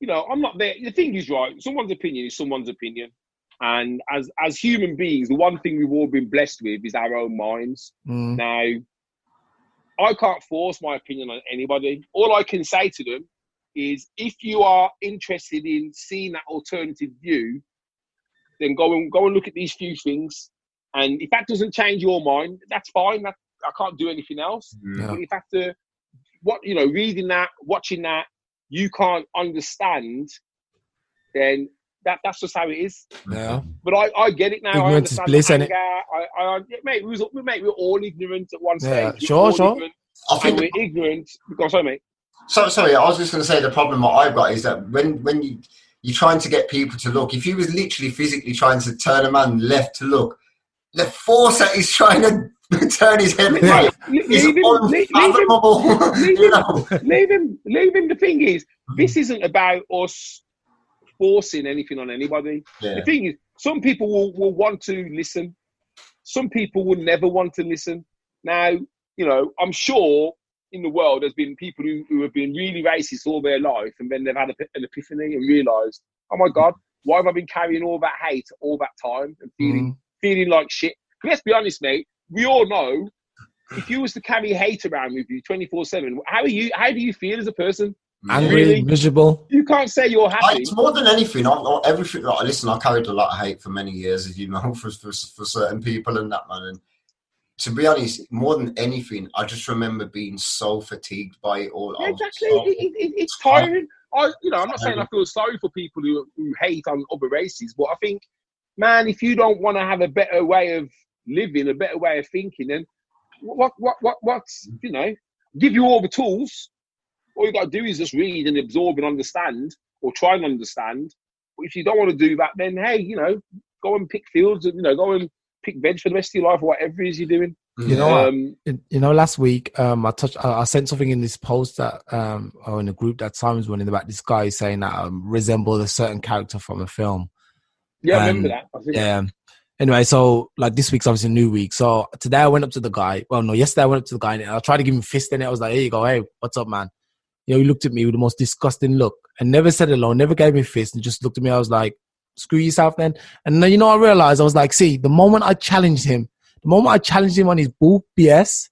S4: I'm not there. The thing is, right, someone's opinion is someone's opinion. And as human beings, the one thing we've all been blessed with is our own minds. Now, I can't force my opinion on anybody. All I can say to them is, if you are interested in seeing that alternative view, then go and look at these few things. And if that doesn't change your mind, that's fine. I can't do anything else.
S1: Yeah.
S4: But if after reading that, watching that, you can't understand, then that's just how it is.
S1: Yeah.
S4: But I get it now.
S1: Ignorance
S4: I understand
S1: is bliss,
S4: the anger. Mate, we're all ignorant at one stage.
S1: Yeah, sure.
S4: I think we're ignorant. Sorry, mate.
S2: Sorry, I was just going to say the problem that I've got is that when you're trying to get people to look, if you was literally physically trying to turn a man left to look, the force that he's trying to turn his head right is unfathomable.
S4: Leave him. The thing is, this isn't about us forcing anything on anybody. Yeah. The thing is, some people will want to listen. Some people will never want to listen. Now, I'm sure in the world there's been people who have been really racist all their life, and then they've had an epiphany and realised, oh my God, why have I been carrying all that hate all that time and feeling like shit? Let's be honest, mate. We all know if you was to carry hate around with you 24/7, how do you feel as a person?
S1: Angry, really? Miserable.
S4: You can't say you're happy.
S2: It's more than anything. Everything. Listen, I carried a lot of hate for many years, as you know, for certain people and that, man. And to be honest, more than anything, I just remember being so fatigued by it all.
S4: Yeah, exactly. It's tiring. I'm not saying I feel sorry for people who hate on other races, but I think, man, if you don't want to have a better way of living, a better way of thinking, then what's give you all the tools. All you got to do is just read and absorb and understand, or try and understand. But if you don't want to do that, then hey, go and pick fields and go and pick veg for the rest of your life, or whatever it is you're doing.
S1: Last week I sent something in this post that or in a group that Simon's running about this guy saying that resembled a certain character from a film.
S4: Yeah, I remember that.
S1: Yeah. Anyway, so like this week's obviously a new week. So today I went up to the guy. Well, no, yesterday I went up to the guy and I tried to give him a fist in it. I was like, here you go. Hey, what's up, man? He looked at me with the most disgusting look and never said hello, never gave me a fist, and just looked at me. I was like, screw yourself then. And then, I realized, I was like, see, the moment I challenged him on his bull BS,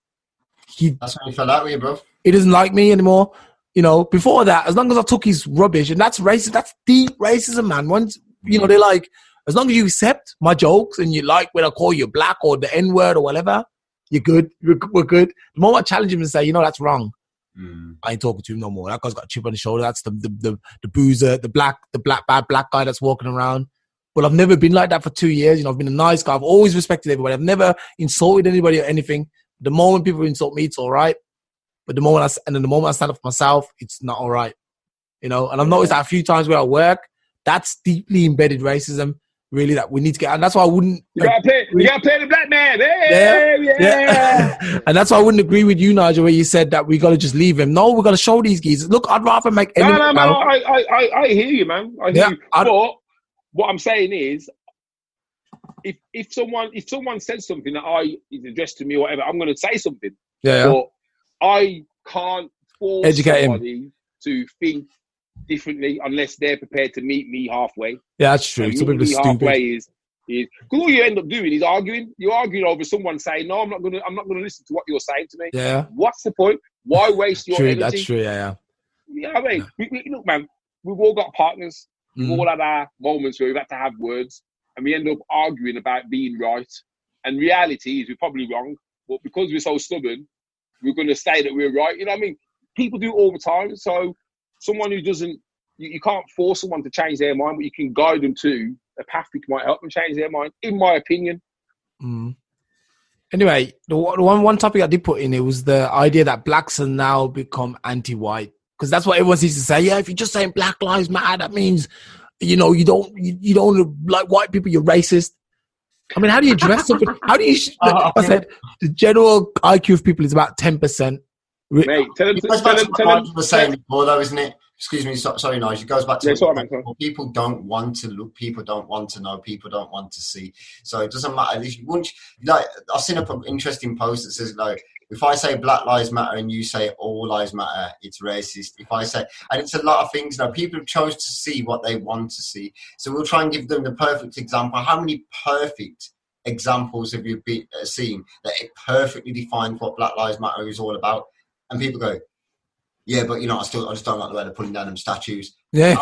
S2: that's when he fell out with you, bro.
S1: He doesn't like me anymore. Before that, as long as I took his rubbish, and that's racist, that's deep racism, man. Once, they're like, as long as you accept my jokes and you like when I call you black or the N-word or whatever, you're good. We're good. The moment I challenge him and say, that's wrong, I ain't talking to him no more. That guy's got a chip on his shoulder. That's the boozer, the bad black guy that's walking around. Well, I've never been like that for 2 years. I've been a nice guy. I've always respected everybody. I've never insulted anybody or anything. The moment people insult me, it's all right. But the moment I stand up for myself, it's not all right. And I've noticed that a few times where I work, that's deeply embedded racism, really, that we need to get. And that's why I wouldn't.
S4: You gotta play the black man. Hey, yeah.
S1: And that's why I wouldn't agree with you, Nigel, where you said that we got to just leave him. No, we got to show these geezers. Look, I'd rather make.
S4: No. I hear you, man. I hear you. But what I'm saying is, if someone says something that is addressed to me or whatever, I'm going to say something.
S1: Yeah.
S4: But I can't force
S1: educate
S4: somebody to think differently unless they're prepared to meet me halfway.
S1: Yeah, that's true. Some people are stupid.
S4: Halfway is because all you end up doing is arguing. You're arguing over someone saying, "No, I'm not gonna listen to what you're saying to me."
S1: Yeah.
S4: What's the point? Why waste your energy?
S1: That's true. Yeah.
S4: You know what I mean? Look, man, we've all got partners. We've all had our moments where we've had to have words, and we end up arguing about being right. And reality is we're probably wrong, but because we're so stubborn, we're going to say that we're right. You know what I mean? People do it all the time. So someone who doesn't, you can't force someone to change their mind, but you can guide them to a path which might help them change their mind, in my opinion.
S1: Anyway, the one topic I did put in, it was the idea that blacks have now become anti-white. Because that's what everyone seems to say. Yeah, if you're just saying Black Lives Matter, that means, you don't like white people, you're racist. I mean, how do you address something? How do you, like I said, the general IQ of people is about 10%.
S4: Mate, tell them.
S2: What was saying before, though, isn't it? Excuse me, sorry, Nigel. It goes back to people don't want to look, people don't want to know, people don't want to see. So it doesn't matter. I've seen an interesting post that says, like, if I say Black Lives Matter and you say all lives matter, it's racist. If I say, and it's a lot of things. People have chose to see what they want to see. So we'll try and give them the perfect example. How many perfect examples have you seen that it perfectly defines what Black Lives Matter is all about? And people go, yeah, but I just don't like the way they're putting down them statues.
S1: Yeah.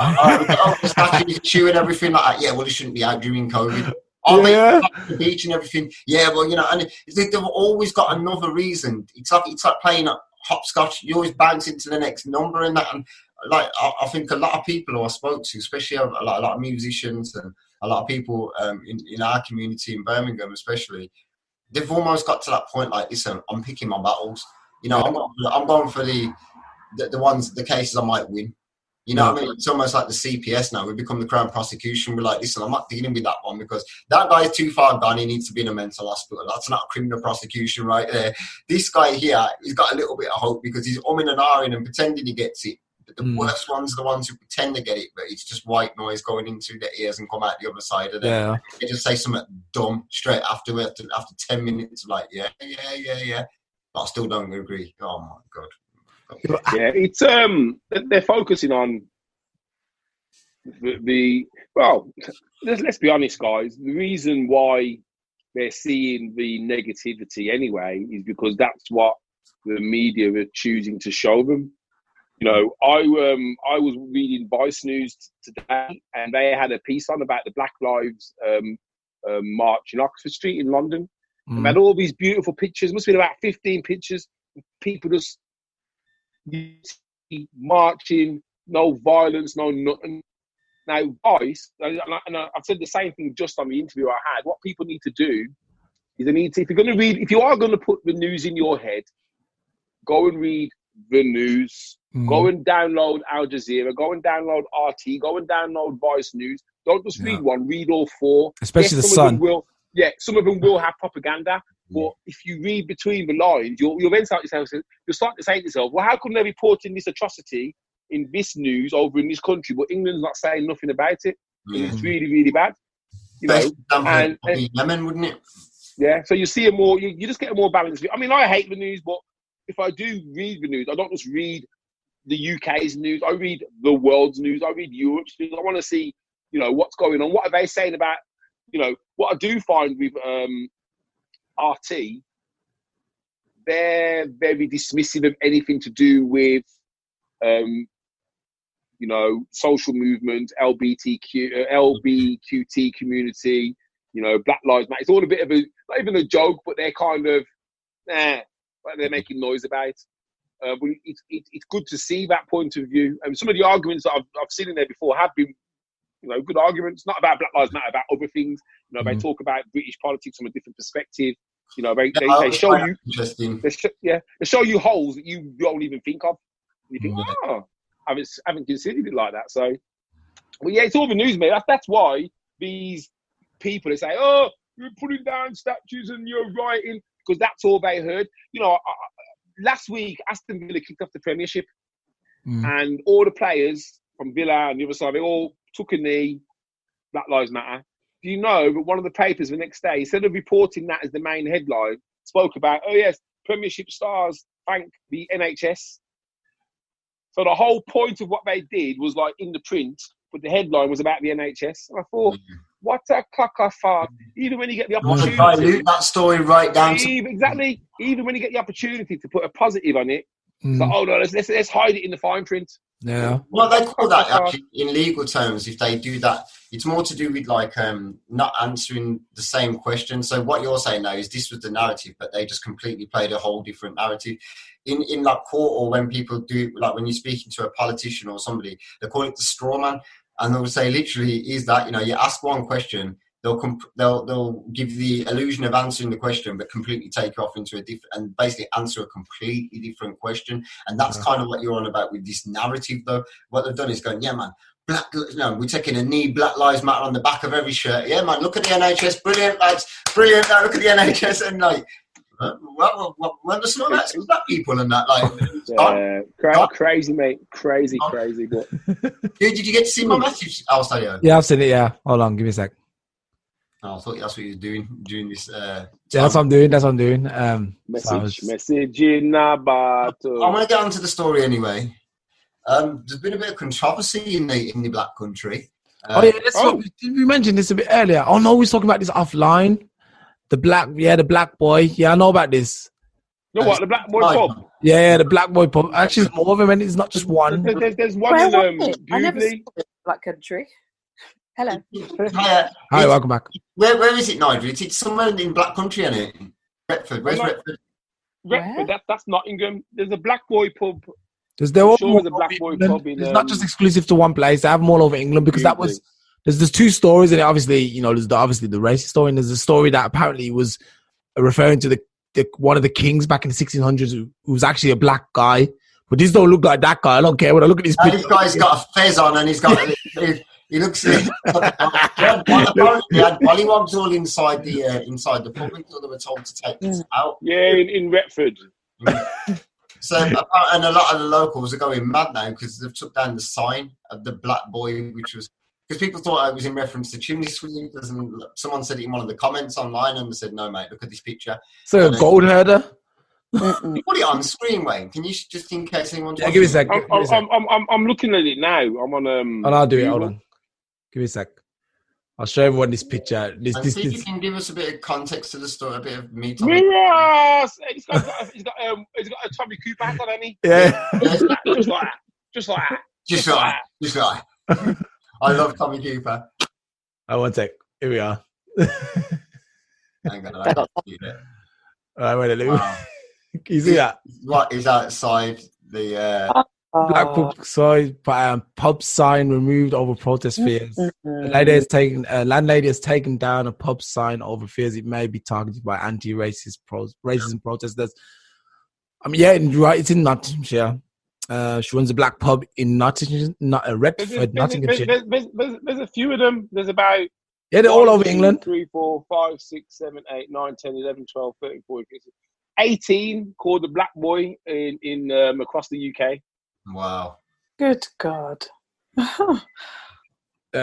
S2: The statues, chewing everything like that. Yeah, well, it shouldn't be out during COVID. The beach and everything. Yeah, well, and they've always got another reason. It's like playing hopscotch. You always bounce into the next number and that. And like, I think a lot of people who I spoke to, especially a lot of musicians and a lot of people in our community in Birmingham, especially, they've almost got to that point. Like, listen, I'm picking my battles. I'm going for the cases I might win. You know what I mean? It's almost like the CPS now. We become the Crown Prosecution. We're like, listen, I'm not dealing with that one because that guy is too far gone. He needs to be in a mental hospital. That's not a criminal prosecution right there. This guy here, he's got a little bit of hope because he's umming and ahhing and pretending he gets it. But the worst ones are the ones who pretend to get it, but it's just white noise going into their ears and come out the other side of them. Yeah. They just say something dumb straight after 10 minutes, like, yeah. But I still don't agree. Oh, my God.
S4: Yeah, it's they're focusing on let's be honest, guys. The reason why they're seeing the negativity anyway is because that's what the media are choosing to show them. I was reading Vice News today, and they had a piece on about the Black Lives march in Oxford Street in London. They had all these beautiful pictures. Must have been about 15 pictures. People just marching, no violence, no nothing. Now, Vice, and I've said the same thing just on the interview I had. What people need to do is if you are going to put the news in your head, go and read the news. Go and download Al Jazeera. Go and download RT. Go and download Vice News. Don't just read one. Read all four.
S1: Especially the Sun.
S4: Some of them will have propaganda. But if you read between the lines, you'll then start to say to yourself, well, how come they're reporting this atrocity in this news over in this country, but England's not saying nothing about it? It's really, really bad. And
S2: Yemen, wouldn't it?
S4: Yeah, so you see you just get a more balanced view. I mean, I hate the news, but if I do read the news, I don't just read the UK's news. I read the world's news. I read Europe's news. I want to see, what's going on. What are they saying about, what I do find with RT, they're very dismissive of anything to do with, social movement, LBQT community, Black Lives Matter. It's all a bit of not even a joke, but they're kind of, what they're making noise about. But it's good to see that point of view. And some of the arguments that I've seen in there before have been, good arguments, not about Black Lives Matter, about other things. They talk about British politics from a different perspective. They show you interesting. They show you holes that you don't even think of. You think, I haven't considered it like that. So, well, yeah, it's all the news, mate. That's why these people they say, "Oh, you're putting down statues and you're rioting," because that's all they heard. Last week, Aston Villa kicked off the Premiership, and all the players from Villa and the other side, they all took a knee. Black Lives Matter. Do you know that one of the papers the next day, instead of reporting that as the main headline, spoke about, oh yes, Premiership stars thank the NHS. So the whole point of what they did was like in the print, but the headline was about the NHS. And I thought, what a cock-a-fart. Even when you get the opportunity.
S2: Dilute that story right down to...
S4: Exactly. Even when you get the opportunity to put a positive on it, it's like, oh no, let's hide it in the fine print.
S1: Yeah.
S2: Well, they call that actually in legal terms. If they do that, it's more to do with like not answering the same question. So what you're saying now is this was the narrative, but they just completely played a whole different narrative. In like court, or when people do, like when you're speaking to a politician or somebody, they call it the straw man, and they'll say literally is that you ask one question. They'll give the illusion of answering the question, but completely take you off into a different, and basically answer a completely different question. And that's kind of what you're on about with this narrative, though. What they've done is going, yeah, man, we're taking a knee, Black Lives Matter on the back of every shirt. Yeah, man, look at the NHS, brilliant, lads, brilliant. Look at the NHS, and like, well, there's not that black people and that, like,
S4: crazy, mate, crazy. But
S2: did you get to see my message, Al-Stadio?
S1: Yeah, I've seen it. Yeah, hold on, give me a sec.
S2: I thought that's what you were doing during this.
S1: That's what I'm doing.
S4: Message in about.
S2: I want to get onto the story anyway. There's been a bit of controversy in the Black country.
S1: Did we mention this a bit earlier? Oh no, we was talking about this offline. The black boy. Yeah, I know about this.
S4: You know what? The Black Boy pub.
S1: Yeah, the Black Boy pub. Actually, it's more of them, and it's not just one.
S4: There's one in
S3: I never saw it, Black country. Hello.
S1: Hi, welcome back.
S2: Where is it, Nigel? It's somewhere in Black Country, isn't it? Retford. Where's Retford?
S4: Retford. That's Nottingham. There's a Black Boy pub.
S1: There's
S4: a Black Boy pub in.
S1: It's not just exclusive to one place. They have them all over England because that was. There's two stories, and obviously, there's obviously the racist story, and there's a story that apparently was referring to the one of the kings back in the 1600s who was actually a black guy. But these don't look like that guy. I don't care when I look at his picture.
S2: This guy's got a fez on, and he's got. He looks. Apparently, he had pollywogs all inside the pub. So they were told to take this out.
S4: Yeah, in Retford.
S2: So, and a lot of the locals are going mad now because they've took down the sign of the Black Boy, which was because people thought it was in reference to chimney sweepers, and someone said it in one of the comments online, and they said, "No, mate, look at this picture."
S1: So, a gold herder.
S2: Put it on screen, Wayne. Can you just in case anyone's
S1: give me a sec.
S4: I'm looking at it now. I'm on.
S1: And I'll do it. Hold on. Give me a sec. I'll show everyone this picture.
S2: See if you can give us a bit of context to the story, a bit of meat.
S4: Yes! He's got a Tommy Cooper hat on, hasn't he?
S1: Yeah.
S4: Just like that.
S2: I love Tommy Cooper.
S1: One sec. Here we are.
S2: Hang on, I can't see it.
S1: All right, wait a little. Wow. Can you see that?
S2: What is outside the
S1: Black pub sign removed over protest fears. The landlady has taken down a pub sign over fears it may be targeted by racism protesters. I mean, yeah, right. It's in Nottinghamshire. She runs a black pub in Retford, Nottinghamshire.
S4: There's a few of them. There's about
S1: they're all over England.
S4: 3, 4, 5, 6, 7, 8, 9, 10, 11, 12, 13, 14, 15, 18 called the Black Boy in across the UK.
S2: Wow.
S3: Good God.
S1: I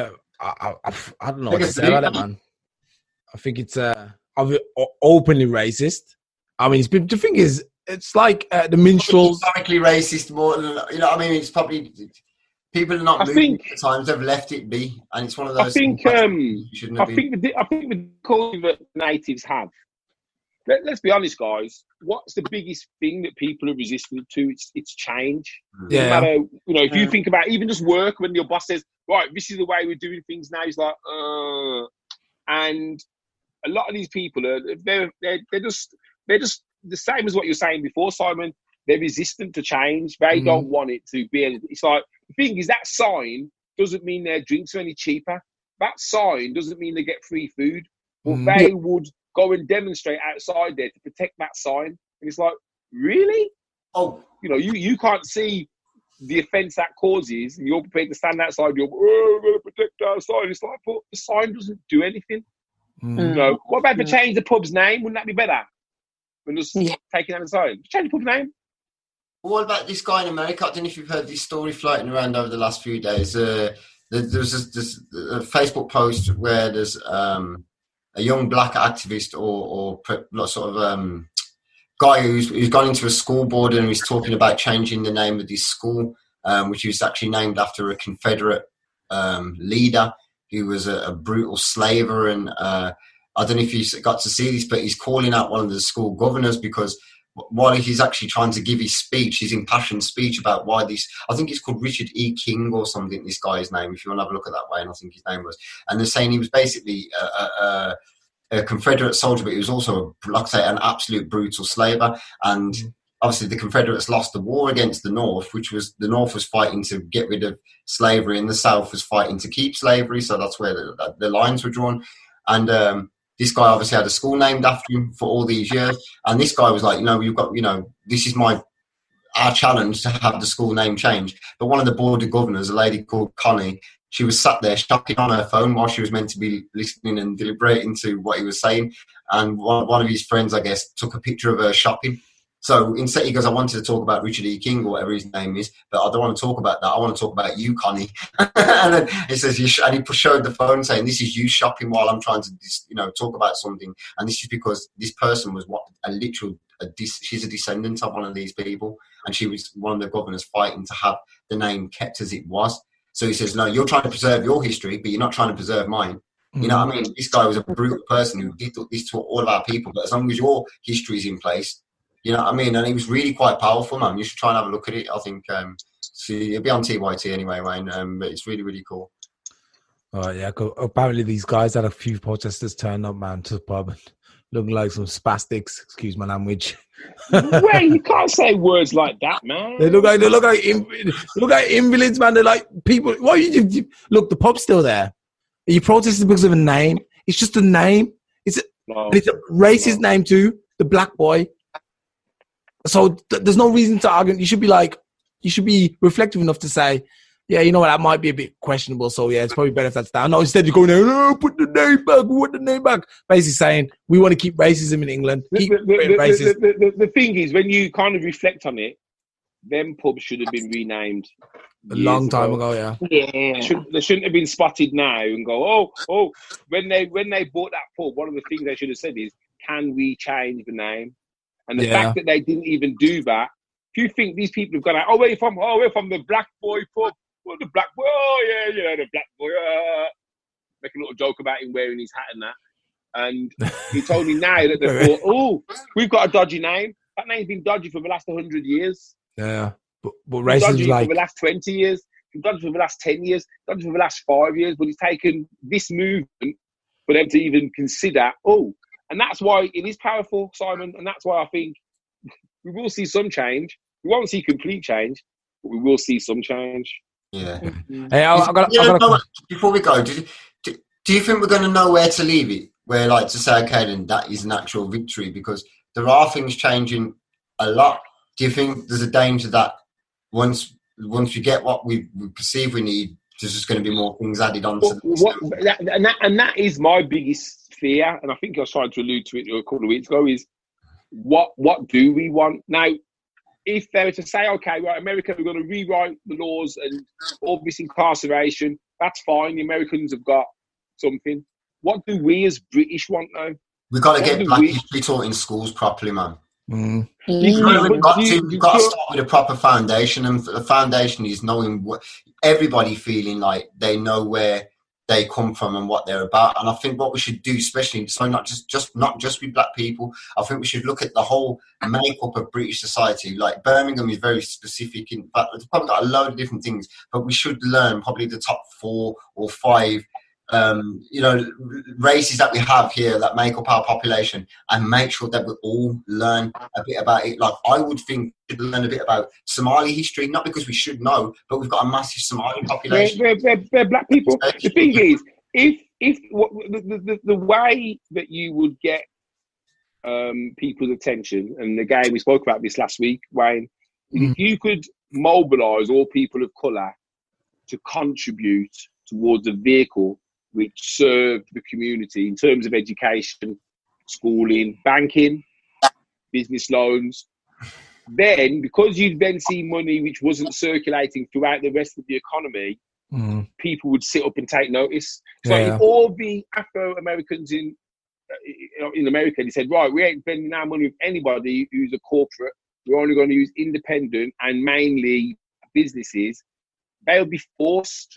S1: don't know what to say about it, man. I think it's openly racist. I mean, the thing is, it's like the minstrels.
S2: Historically racist more than, what I mean? It's probably, people are not moving at times, they've left it be. And it's one of those
S4: I think the culture that natives have, let's be honest, guys. What's the biggest thing that people are resistant to? It's change.
S1: Yeah.
S4: No matter, if you think about even just work, when your boss says, "Right, this is the way we're doing things now," it's like, and a lot of these people they're just the same as what you were saying before, Simon. They're resistant to change. They don't want it to be. It's like, the thing is, that sign doesn't mean their drinks are any cheaper. That sign doesn't mean they get free food. Well, they would go and demonstrate outside there to protect that sign. And it's like, really?
S2: Oh,
S4: you know, you can't see the offence that causes, and you're prepared to stand outside. You're, we're going to protect our sign. It's like, but the sign doesn't do anything. You know, what about if they change the pub's name? Wouldn't that be better than just taking out the sign? Change the pub's name.
S2: What about this guy in America? I don't know if you've heard this story floating around over the last few days. There was this Facebook post where there's a young black activist or sort of guy who's gone into a school board and he's talking about changing the name of this school, which was actually named after a Confederate leader who was a brutal slaver. And I don't know if you got to see this, but he's calling out one of the school governors because while he's actually trying to give his speech, his impassioned speech about why this, I think it's called Richard E. King or something, this guy's name, if you want to have a look at that way, and I think his name was. And they're saying he was basically a Confederate soldier, but he was also, like I say, an absolute brutal slaver. And obviously the Confederates lost the war against the North, which was, the North was fighting to get rid of slavery and the South was fighting to keep slavery. So that's where the lines were drawn. And this guy obviously had a school named after him for all these years. And this guy was like, you've got, this is our challenge to have the school name changed. But one of the board of governors, a lady called Connie, she was sat there shopping on her phone while she was meant to be listening and deliberating to what he was saying. And one of his friends, I guess, took a picture of her shopping. So instead, he goes, I wanted to talk about Richard E. King or whatever his name is, but I don't want to talk about that. I want to talk about you, Connie. And then he says, and he showed the phone saying, this is you shopping while I'm trying to, talk about something. And this is because this person was she's a descendant of one of these people. And she was one of the governors fighting to have the name kept as it was. So he says, no, you're trying to preserve your history, but you're not trying to preserve mine. You know what I mean? This guy was a brutal person who did this to all of our people. But as long as your history is in place, you know what I mean? And he was really quite powerful, man. You should try and have a look at it. I think it'll be on TYT anyway, Wayne. But it's really, really cool.
S1: Oh, yeah. Apparently these guys had a few protesters turn up, man, to the pub looking like some spastics. Excuse my language.
S4: Well, you can't say words like that, man.
S1: They look like invalids, man. They're like people. What you look? The pub's still there. Are you protesting because of a name? It's just a name. It's a racist name too. The black boy. So there's no reason to argue. You should be reflective enough to say, yeah, you know what, that might be a bit questionable. So yeah, it's probably better if that's down. No, instead you're going there, put the name back, we want the name back. Basically saying we want to keep racism in England.
S4: The thing is, when you kind of reflect on it, them pubs should have been renamed
S1: a long time ago. Yeah.
S4: They shouldn't have been spotted now and go, oh. When they bought that pub, one of the things they should have said is, can we change the name? And the fact that they didn't even do that, if you think these people have gone out, where are you from? Oh, we're from the Black Boy pub. Oh, the Black Boy. Oh, yeah, the Black Boy. Make a little joke about him wearing his hat and that. And he told me now that they thought, oh, we've got a dodgy name. That name's been dodgy for the last 100 years.
S1: Yeah. But racism's like...
S4: for the last 20 years. It's dodgy for the last 10 years. Dodgy for the last 5 years. But it's taken this movement for them to even consider, and that's why it is powerful, Simon. And that's why I think we will see some change. We won't see complete change, but we will see some change.
S2: Yeah.
S1: Hey,
S2: before we go, do you think we're going to know where to leave it? Where, like, to say, okay, then that is an actual victory? Because there are things changing a lot. Do you think there's a danger that once we get what we perceive we need, there's just going to be more things added on to
S4: that is my biggest fear, and I think I was trying to allude to it a couple of weeks ago, is what do we want? Now, if they were to say, okay, right, America, we're going to rewrite the laws and all this incarceration, that's fine. The Americans have got something. What do we as British want now?
S2: We've got to get black history taught in schools properly, man.
S1: You've
S2: got to start with a proper foundation, and the foundation is knowing what everybody feeling like they know where they come from and what they're about. And I think what we should do, especially so not just with black people, I think we should look at the whole makeup of British society. Like Birmingham is very specific. In fact, it's probably got a load of different things, but we should learn probably the top 4 or 5 races that we have here that make up our population, and make sure that we all learn a bit about it. Like, I would think we should learn a bit about Somali history, not because we should know, but we've got a massive Somali population.
S4: They're black people. The thing is, if the way that you would get people's attention, and again, we spoke about this last week, Wayne, if you could mobilise all people of colour to contribute towards a vehicle which served the community in terms of education, schooling, banking, business loans, then, because you'd then see money which wasn't circulating throughout the rest of the economy, people would sit up and take notice. So if all the Afro-Americans in America, they said, right, we ain't spending our money with anybody who's a corporate, we're only going to use independent and mainly businesses, they'll be forced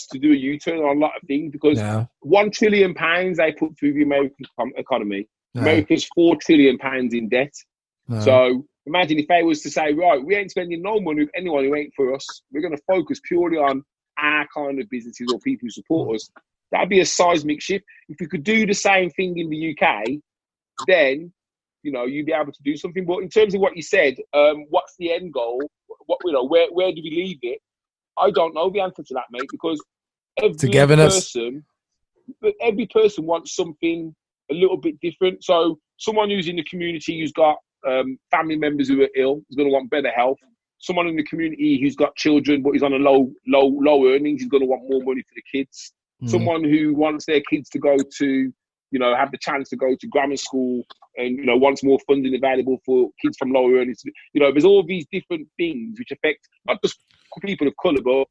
S4: to do a U-turn on a lot of things, because £1 trillion they put through the American economy. America's £4 trillion in debt. So imagine if they was to say, right, we ain't spending no money with anyone who ain't for us. We're going to focus purely on our kind of businesses or people who support us. That'd be a seismic shift. If we could do the same thing in the UK, then, you'd be able to do something. But in terms of what you said, what's the end goal? Where do we leave it? I don't know the answer to that, mate, because every person wants something a little bit different. So someone who's in the community who's got family members who are ill is going to want better health. Someone in the community who's got children but is on a low earnings is going to want more money for the kids. Someone who wants their kids to go to, have the chance to go to grammar school and, wants more funding available for kids from lower earnings. There's all these different things which affect not just people of colour, but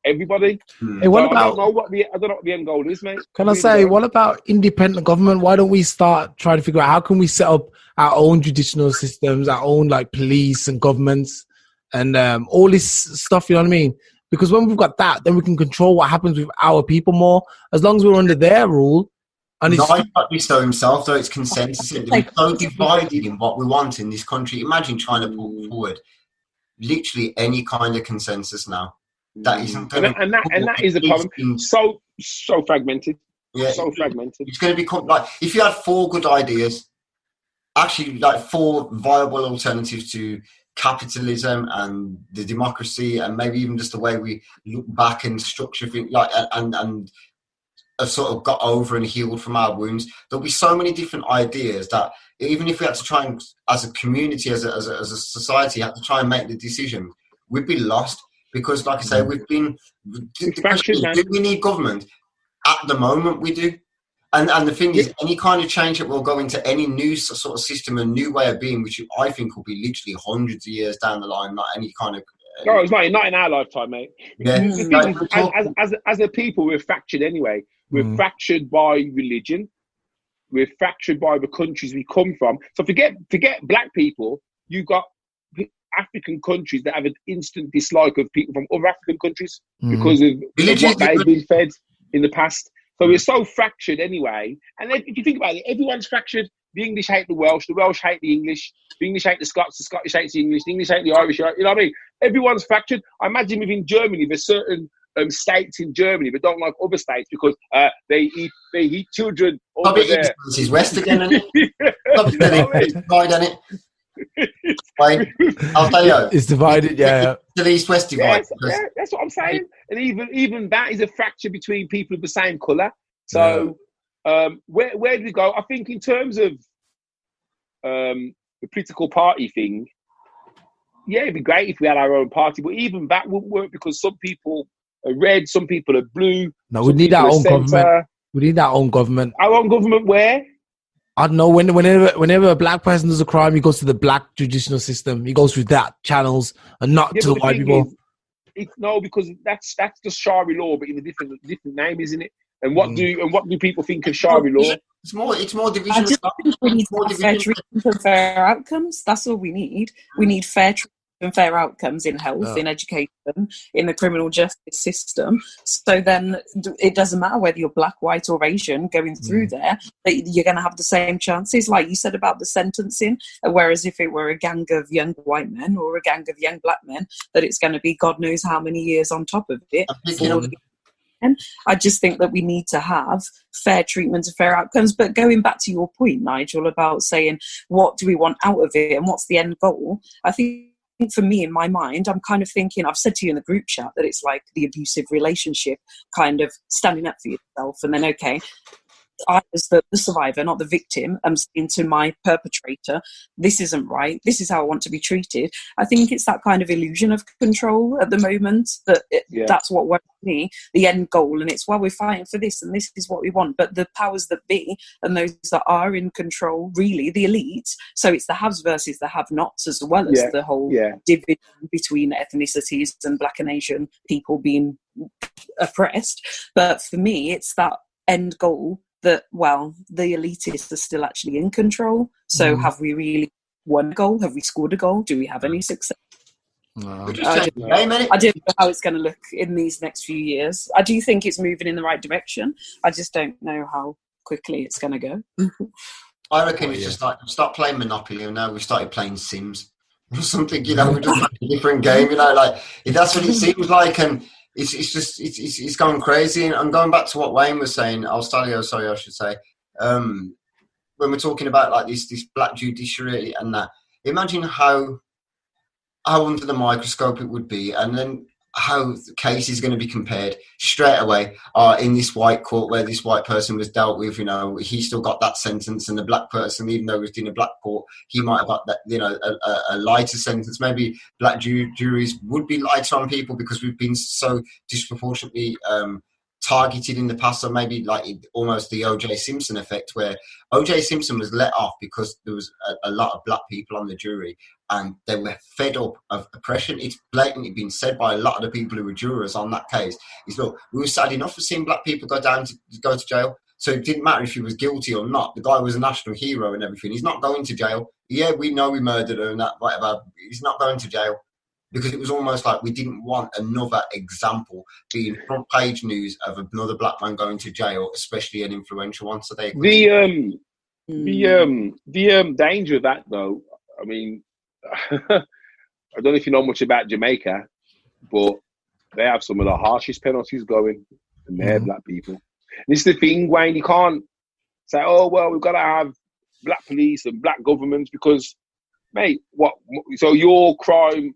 S4: everybody.
S1: Hey, I don't
S4: know what the end goal is, mate.
S1: Can I say, what about independent government? Why don't we start trying to figure out how can we set up our own judicial systems, our own police and governments and all this stuff, you know what I mean? Because when we've got that, then we can control what happens with our people more. As long as we're under their rule. And
S2: not so himself, though, it's consensus. We're so divided in what we want in this country. Imagine trying to put forward literally any kind of consensus now. That isn't going
S4: and that is the problem. So fragmented.
S2: Yeah,
S4: so fragmented.
S2: It's going to become if you had 4 good ideas, actually 4 viable alternatives to capitalism and the democracy, and maybe even just the way we look back and structure things, and have sort of got over and healed from our wounds. There'll be so many different ideas that even if we had to try and, as a community, as a society, had to try and make the decision, we'd be lost. Because, like I say, we've been... Do we need government? At the moment, we do. And the thing is, any kind of change that will go into any new sort of system, a new way of being, which I think will be literally hundreds of years down the line, not any kind of...
S4: No, it's not in our lifetime, mate.
S2: Yeah.
S4: As a people, we're fractured anyway. We're fractured by religion. We're fractured by the countries we come from. So forget black people. You've got African countries that have an instant dislike of people from other African countries because of what they've been fed in the past. So we're so fractured anyway. And then, if you think about it, everyone's fractured. The English hate the Welsh hate the English hate the Scottish hate the English hate the Irish. You know what I mean? Everyone's fractured. I imagine within Germany, there's certain states in Germany that don't like other states because they eat children over there.
S2: This is West again, isn't it? I'll tell you,
S1: it's divided. Yeah,
S2: the East-West divide.
S4: Yeah, that's what I'm saying. And even that is a fracture between people of the same colour. So where do we go? I think in terms of the political party thing, it'd be great if we had our own party, but even that wouldn't work because some people are red, some people are blue.
S1: No, we need our own government. We need our own government.
S4: Our own government where?
S1: I don't know. Whenever a black person does a crime, he goes to the black judicial system. He goes through that channels and not to the white people.
S4: Because that's just Shari law, but in a different name, isn't it? And what do people think of Shari law?
S2: It's more division.
S3: I just think we need fair treatment and fair outcomes. That's all we need. We need fair treatment and fair outcomes in health, in education, in the criminal justice system. So then it doesn't matter whether you're black, white or Asian going through there, you're going to have the same chances, like you said about the sentencing. Whereas if it were a gang of young white men or a gang of young black men, that it's going to be God knows how many years on top of it. I just think that we need to have fair treatment and fair outcomes. But going back to your point, Nigel, about saying what do we want out of it and what's the end goal, I think for me, in my mind, I'm kind of thinking, I've said to you in the group chat that it's like the abusive relationship, kind of standing up for yourself, and then, okay, I as the survivor, not the victim, I'm saying to my perpetrator, this isn't right, this is how I want to be treated. I think it's that kind of illusion of control at the moment that's what worries me, the end goal, and it's, well, we're fighting for this and this is what we want. But the powers that be and those that are in control, really the elites, so it's the haves versus the have-nots, as well as the whole division between ethnicities and Black and Asian people being oppressed. But for me, it's that end goal that, well, the elitists are still actually in control. So have we really won a goal? Have we scored a goal? Do we have any success?
S1: No.
S3: I don't know how it's going to look in these next few years. I do think it's moving in the right direction. I just don't know how quickly it's going to go.
S2: I reckon it's just like, stop playing Monopoly, and now we started playing Sims or something, you know, we're just like a different game, you know, like that's what it seems like. And it's going crazy. And going back to what Wayne was saying, I should say, when we're talking about like this black judiciary and that, imagine how under the microscope it would be, and then how the case is going to be compared straight away in this white court where this white person was dealt with, you know, he still got that sentence, and the black person, even though he was in a black court, he might have got that, you know, a lighter sentence. Maybe black juries would be lighter on people because we've been so disproportionately targeted in the past. So maybe like almost the O.J. Simpson effect, where O.J. Simpson was let off because there was a lot of black people on the jury and they were fed up of oppression. It's blatantly been said by a lot of the people who were jurors on that case. Is, look, we were sad enough for seeing black people go to jail, so it didn't matter if he was guilty or not. The guy was a national hero and everything. He's not going to jail. Yeah, we know we murdered her and that, whatever. He's not going to jail. Because it was almost like we didn't want another example being front page news of another black man going to jail, especially an influential one. So they
S4: the danger of that, though, I mean, I don't know if you know much about Jamaica, but they have some of the harshest penalties going, and they're black people. And this is the thing, Wayne, you can't say, oh, well, we've got to have black police and black governments because, mate, so your crime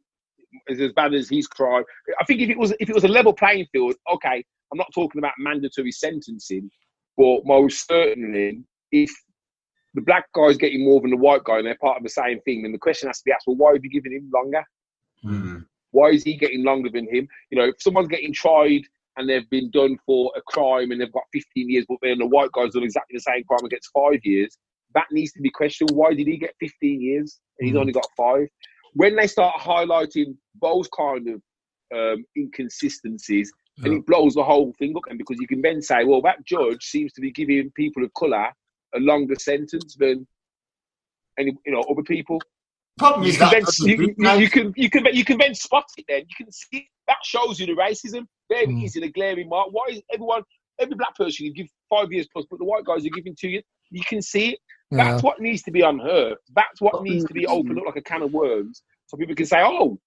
S4: is as bad as his crime. I think if it was a level playing field, okay, I'm not talking about mandatory sentencing, but most certainly if the black guy's getting more than the white guy and they're part of the same thing, then the question has to be asked, well, why have you given him longer? Why is he getting longer than him? You know, if someone's getting tried and they've been done for a crime and they've got 15 years, but then the white guy's done exactly the same crime and gets 5 years, that needs to be questioned. Why did he get 15 years and he's only got 5? When they start highlighting those kind of inconsistencies, and it blows the whole thing up, and because you can then say, well, that judge seems to be giving people of colour a longer sentence than any, you know, other people.
S2: Problem is
S4: you can then spot it. Then you can see that shows you the racism. There it is in a glaring mark. Why is every black person you give 5 years plus, but the white guys are giving 2 years? You can see it. That's what needs to be unearthed. That's what needs to be opened up like a can of worms, so people can say, "Oh,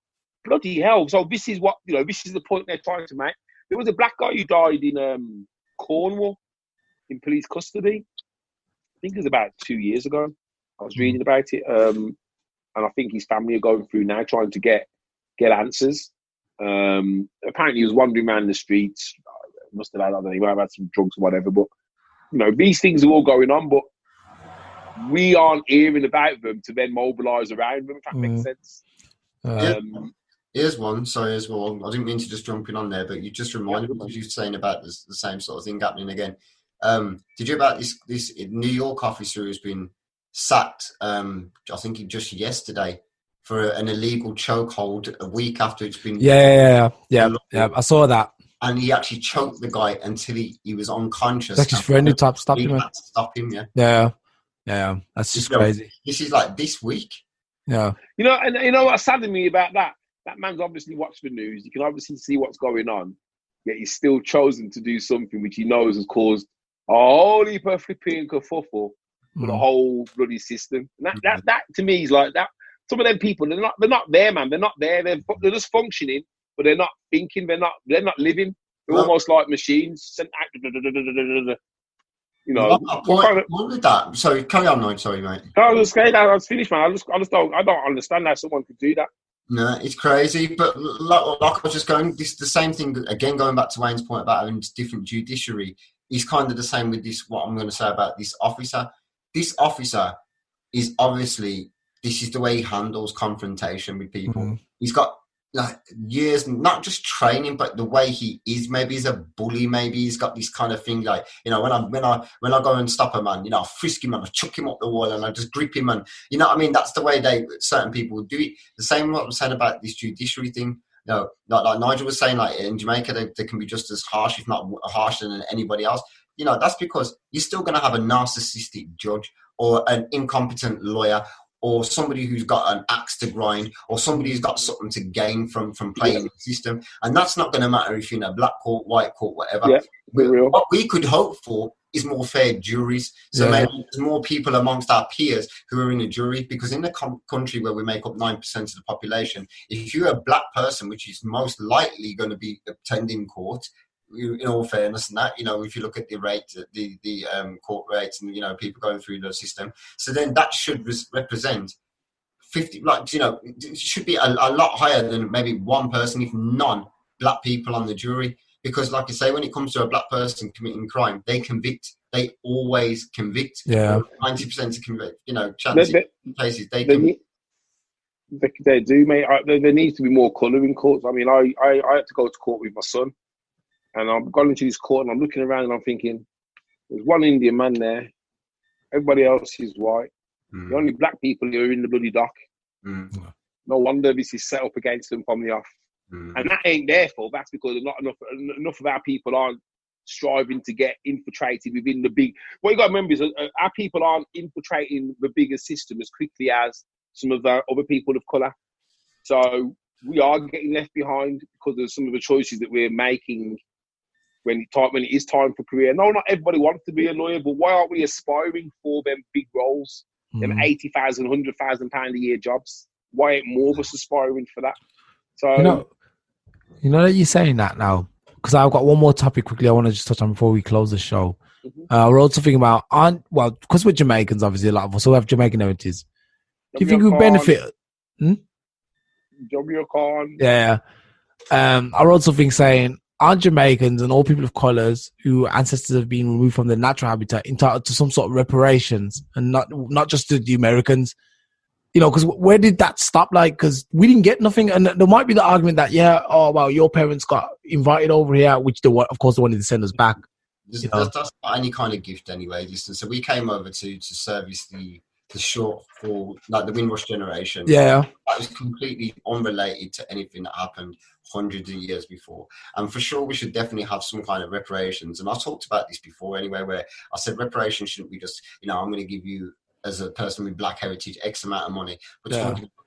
S4: bloody hell!" So this is what, you know. This is the point they're trying to make. There was a black guy who died in Cornwall in police custody. I think it was about 2 years ago. I was reading about it, and I think his family are going through now trying to get answers. Apparently, he was wandering around the streets. Must have had, I don't know, he might have had some drugs or whatever. But you know, these things are all going on, but we aren't hearing about them to then mobilise around them, if that makes sense.
S2: Here's one. I didn't mean to just jump in on there, but you just reminded me, because you were saying about the same sort of thing happening again. Did you hear about this New York officer who's been sacked, I think just yesterday, for an illegal chokehold a week after it's been...
S1: Yeah, I saw that.
S2: And he actually choked the guy until he was unconscious.
S1: That's his friend who stopped him.
S2: Stop him,
S1: Yeah, that's just crazy.
S2: This is like this week.
S1: Yeah.
S4: You know, and you know what's saddening me about that? That man's obviously watched the news. You can obviously see what's going on. Yet he's still chosen to do something which he knows has caused a whole heap of flipping kerfuffle for the whole bloody system. And that to me is like that. Some of them people, they're not there, man. They're not there. They're just functioning, but they're not thinking. They're not living. They're almost like machines. You know,
S2: with that. Sorry, carry on, Lloyd. Sorry, mate.
S4: No, I was finished, man. I don't understand how someone could do that.
S2: No, it's crazy. But like I was just going, the same thing again. Going back to Wayne's point about having different judiciary, is kind of the same with this. What I'm going to say about this officer. This officer is obviously, this is the way he handles confrontation with people. Mm-hmm. He's got like years, not just training, but the way he is. Maybe he's a bully. Maybe he's got this kind of thing, like, you know, when I go and stop a man, you know, I frisk him and I chuck him up the wall and I just grip him, and you know what I mean. That's the way certain people do it. The same what I'm saying about this judiciary thing. You know, like Nigel was saying, like in Jamaica, they can be just as harsh, if not harsher than anybody else. You know, that's because you're still going to have a narcissistic judge or an incompetent lawyer, or somebody who's got an axe to grind, or somebody who's got something to gain from playing the system. And that's not going to matter if you're in a black court, white court, whatever. Yeah, what we could hope for is more fair juries. So maybe there's more people amongst our peers who are in a jury, because in the country where we make up 9% of the population, if you're a black person, which is most likely going to be attending court, in all fairness, and that, you know, if you look at the rate, the court rates, and you know, people going through the system, so then that should represent 50, like, you know, it should be a lot higher than maybe one person, if none, black people on the jury, because like I say, when it comes to a black person committing crime, they convict. They always convict. 90% to convict. You know, chances places they convict.
S4: They do, mate. There needs to be more colour in courts. I mean, I had to go to court with my son. And I've gone into this court and I'm looking around and I'm thinking, there's one Indian man there. Everybody else is white. The only black people who are in the bloody dock. No wonder this is set up against them from the off. And that ain't their fault. That's because not enough of our people aren't striving to get infiltrated within the big... What you got to remember is our people aren't infiltrating the bigger system as quickly as some of the other people of colour. So we are getting left behind because of some of the choices that we're making when it is time for career. No, not everybody wants to be a lawyer, but why aren't we aspiring for them big roles, them £80,000, £100,000 a year jobs? Why ain't more of us aspiring for that? So,
S1: you know that you're saying that now, because I've got one more topic quickly I want to just touch on before we close the show. We're also thinking about, because we're Jamaicans, obviously, a lot of us who have Jamaican heritage. Do you think we benefit? Yeah. I also think saying, are Jamaicans and all people of colours whose ancestors have been removed from their natural habitat entitled to some sort of reparations, and not just to the Americans? You know, because where did that stop? Like, because we didn't get nothing, and there might be the argument that your parents got invited over here, which of course they wanted to send us back.
S2: That's not any kind of gift anyway. So we came over to service the short for like the Windrush generation.
S1: Yeah,
S2: that was completely unrelated to anything that happened hundreds of years before. And for sure, we should definitely have some kind of reparations. And I talked about this before anyway, where I said reparations shouldn't be just, you know, I'm going to give you as a person with black heritage X amount of money, but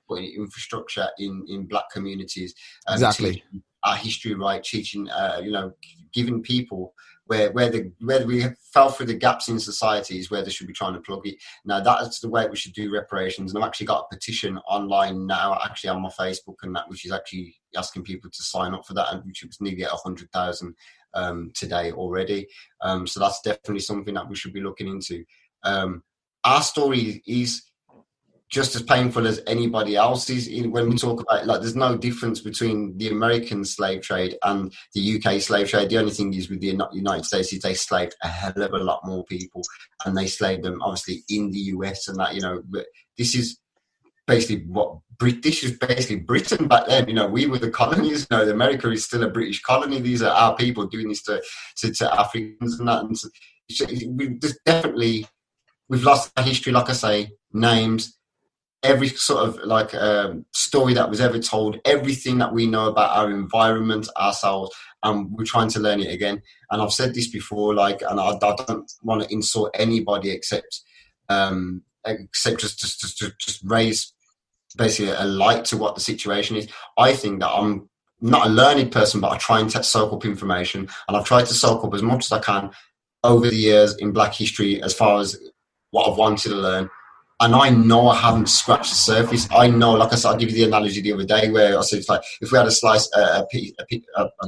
S2: putting infrastructure in black communities,
S1: exactly,
S2: our history right, teaching, you know, giving people where we fell through the gaps in society is where they should be trying to plug it. Now that's the way we should do reparations. And I've actually got a petition online now, actually on my Facebook, and that, which is actually asking people to sign up for that, and which was nearly at 100,000 today already. So that's definitely something that we should be looking into. Our story is just as painful as anybody else's. When we talk about, like, there's no difference between the American slave trade and the UK slave trade. The only thing is with the United States is they slaved a hell of a lot more people, and they slaved them obviously in the US and that, you know. But this is basically this is basically Britain back then. You know, we were the colonies. You know, America is still a British colony. These are our people doing this to Africans and that. And so we've lost our history, like I say, names, every sort of like story that was ever told, everything that we know about our environment, ourselves, and we're trying to learn it again. And I've said this before, like, and I don't want to insult anybody except just raise basically a light to what the situation is. I think that I'm not a learned person, but I try and soak up information, and I've tried to soak up as much as I can over the years in Black history as far as what I've wanted to learn. And I know I haven't scratched the surface. I know, like I said, I'll give you the analogy the other day where I said, it's like, if we had a slice, a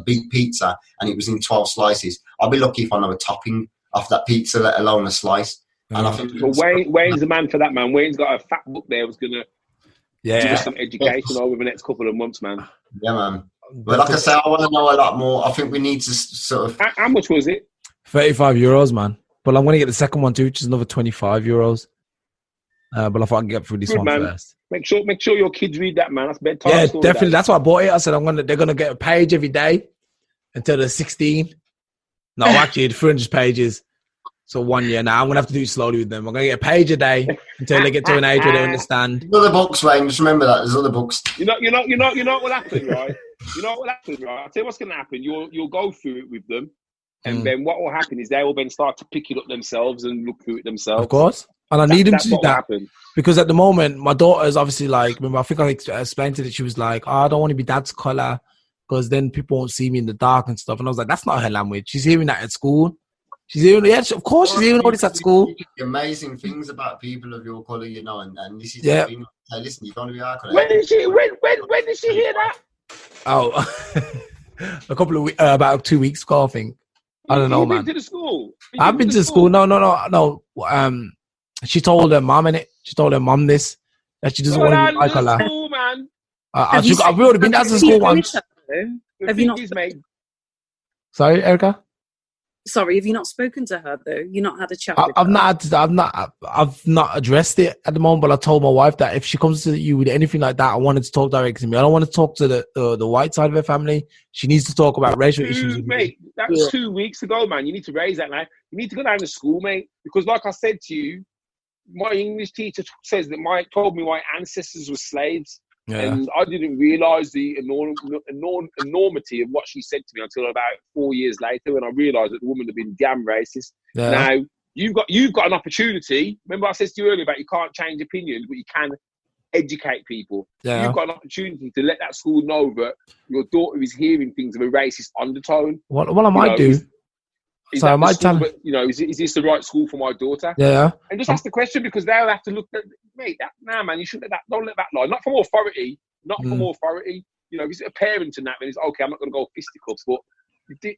S2: big pizza and it was in 12 slices, I'll be lucky if I know a topping off that pizza, let alone a slice. And I think
S4: Wayne's the man for that, man. Wayne's got a fat book there. Was gonna give us some education over the next couple of months, man.
S2: Yeah, man. But like I said, I want to know a lot more. I think we need to sort of.
S4: How much was it?
S1: €35, man. But I'm going to get the second one too, which is another €25. But I thought I can get through this one first.
S4: Make sure your kids read that, man. That's bedtime.
S1: Yeah, definitely. That's why I bought it. I said they're gonna get a page every day until they're 16. No, actually, 300 pages. So 1 year now. I'm gonna have to do it slowly with them. I'm gonna get a page a day until they get to an age where they understand.
S2: There's other books, Wayne. Just remember that there's other books.
S4: You know what will happen, right? I'll tell you what's gonna happen. You'll go through it with them, and then what will happen is they will then start to pick it up themselves and look through it themselves.
S1: Of course. And I need them to do that because at the moment, my daughter's obviously like, remember, I think I explained to her that she was like, I don't want to be dad's colour because then people won't see me in the dark and stuff. And I was like, that's not her language. She's hearing that at school. She's hearing, of course, she's hearing all this at school.
S2: Amazing things about people of your colour, and this is the thing. Hey, listen, you don't want to be our colour.
S4: When did she hear that?
S1: Oh, a couple of weeks, about 2 weeks ago, I think. I don't know, man.
S4: You've been to the school?
S1: I've been to school. No. She told her mom She told her mom this that she doesn't want to be like her.
S4: School, man.
S1: I've already been to school once.
S3: Have you not?
S1: Sorry, Erica.
S3: Sorry, have you not spoken to her though? You not had a chat?
S1: I've not addressed it at the moment. But I told my wife that if she comes to you with anything like that, I wanted to talk directly to me. I don't want to talk to the white side of her family. She needs to talk about racial issues.
S4: Mate, that was 2 weeks ago, man. You need to raise that now. You need to go down to school, mate, because like I said to you, my English teacher says that told me my ancestors were slaves, and I didn't realise the enormity of what she said to me until about 4 years later, when I realised that the woman had been damn racist. Yeah. Now you've got an opportunity. Remember, I said to you earlier about you can't change opinions, but you can educate people. Yeah. You've got an opportunity to let that school know that your daughter is hearing things of a racist undertone.
S1: What I might do.
S4: So I might tell is this the right school for my daughter?
S1: Yeah.
S4: And just ask the question, because they'll have to look at, mate, man, you shouldn't let that, don't let that lie. Not from authority. From authority. If it's a parent and that, then it's okay, I'm not going to go fisticuffs. But,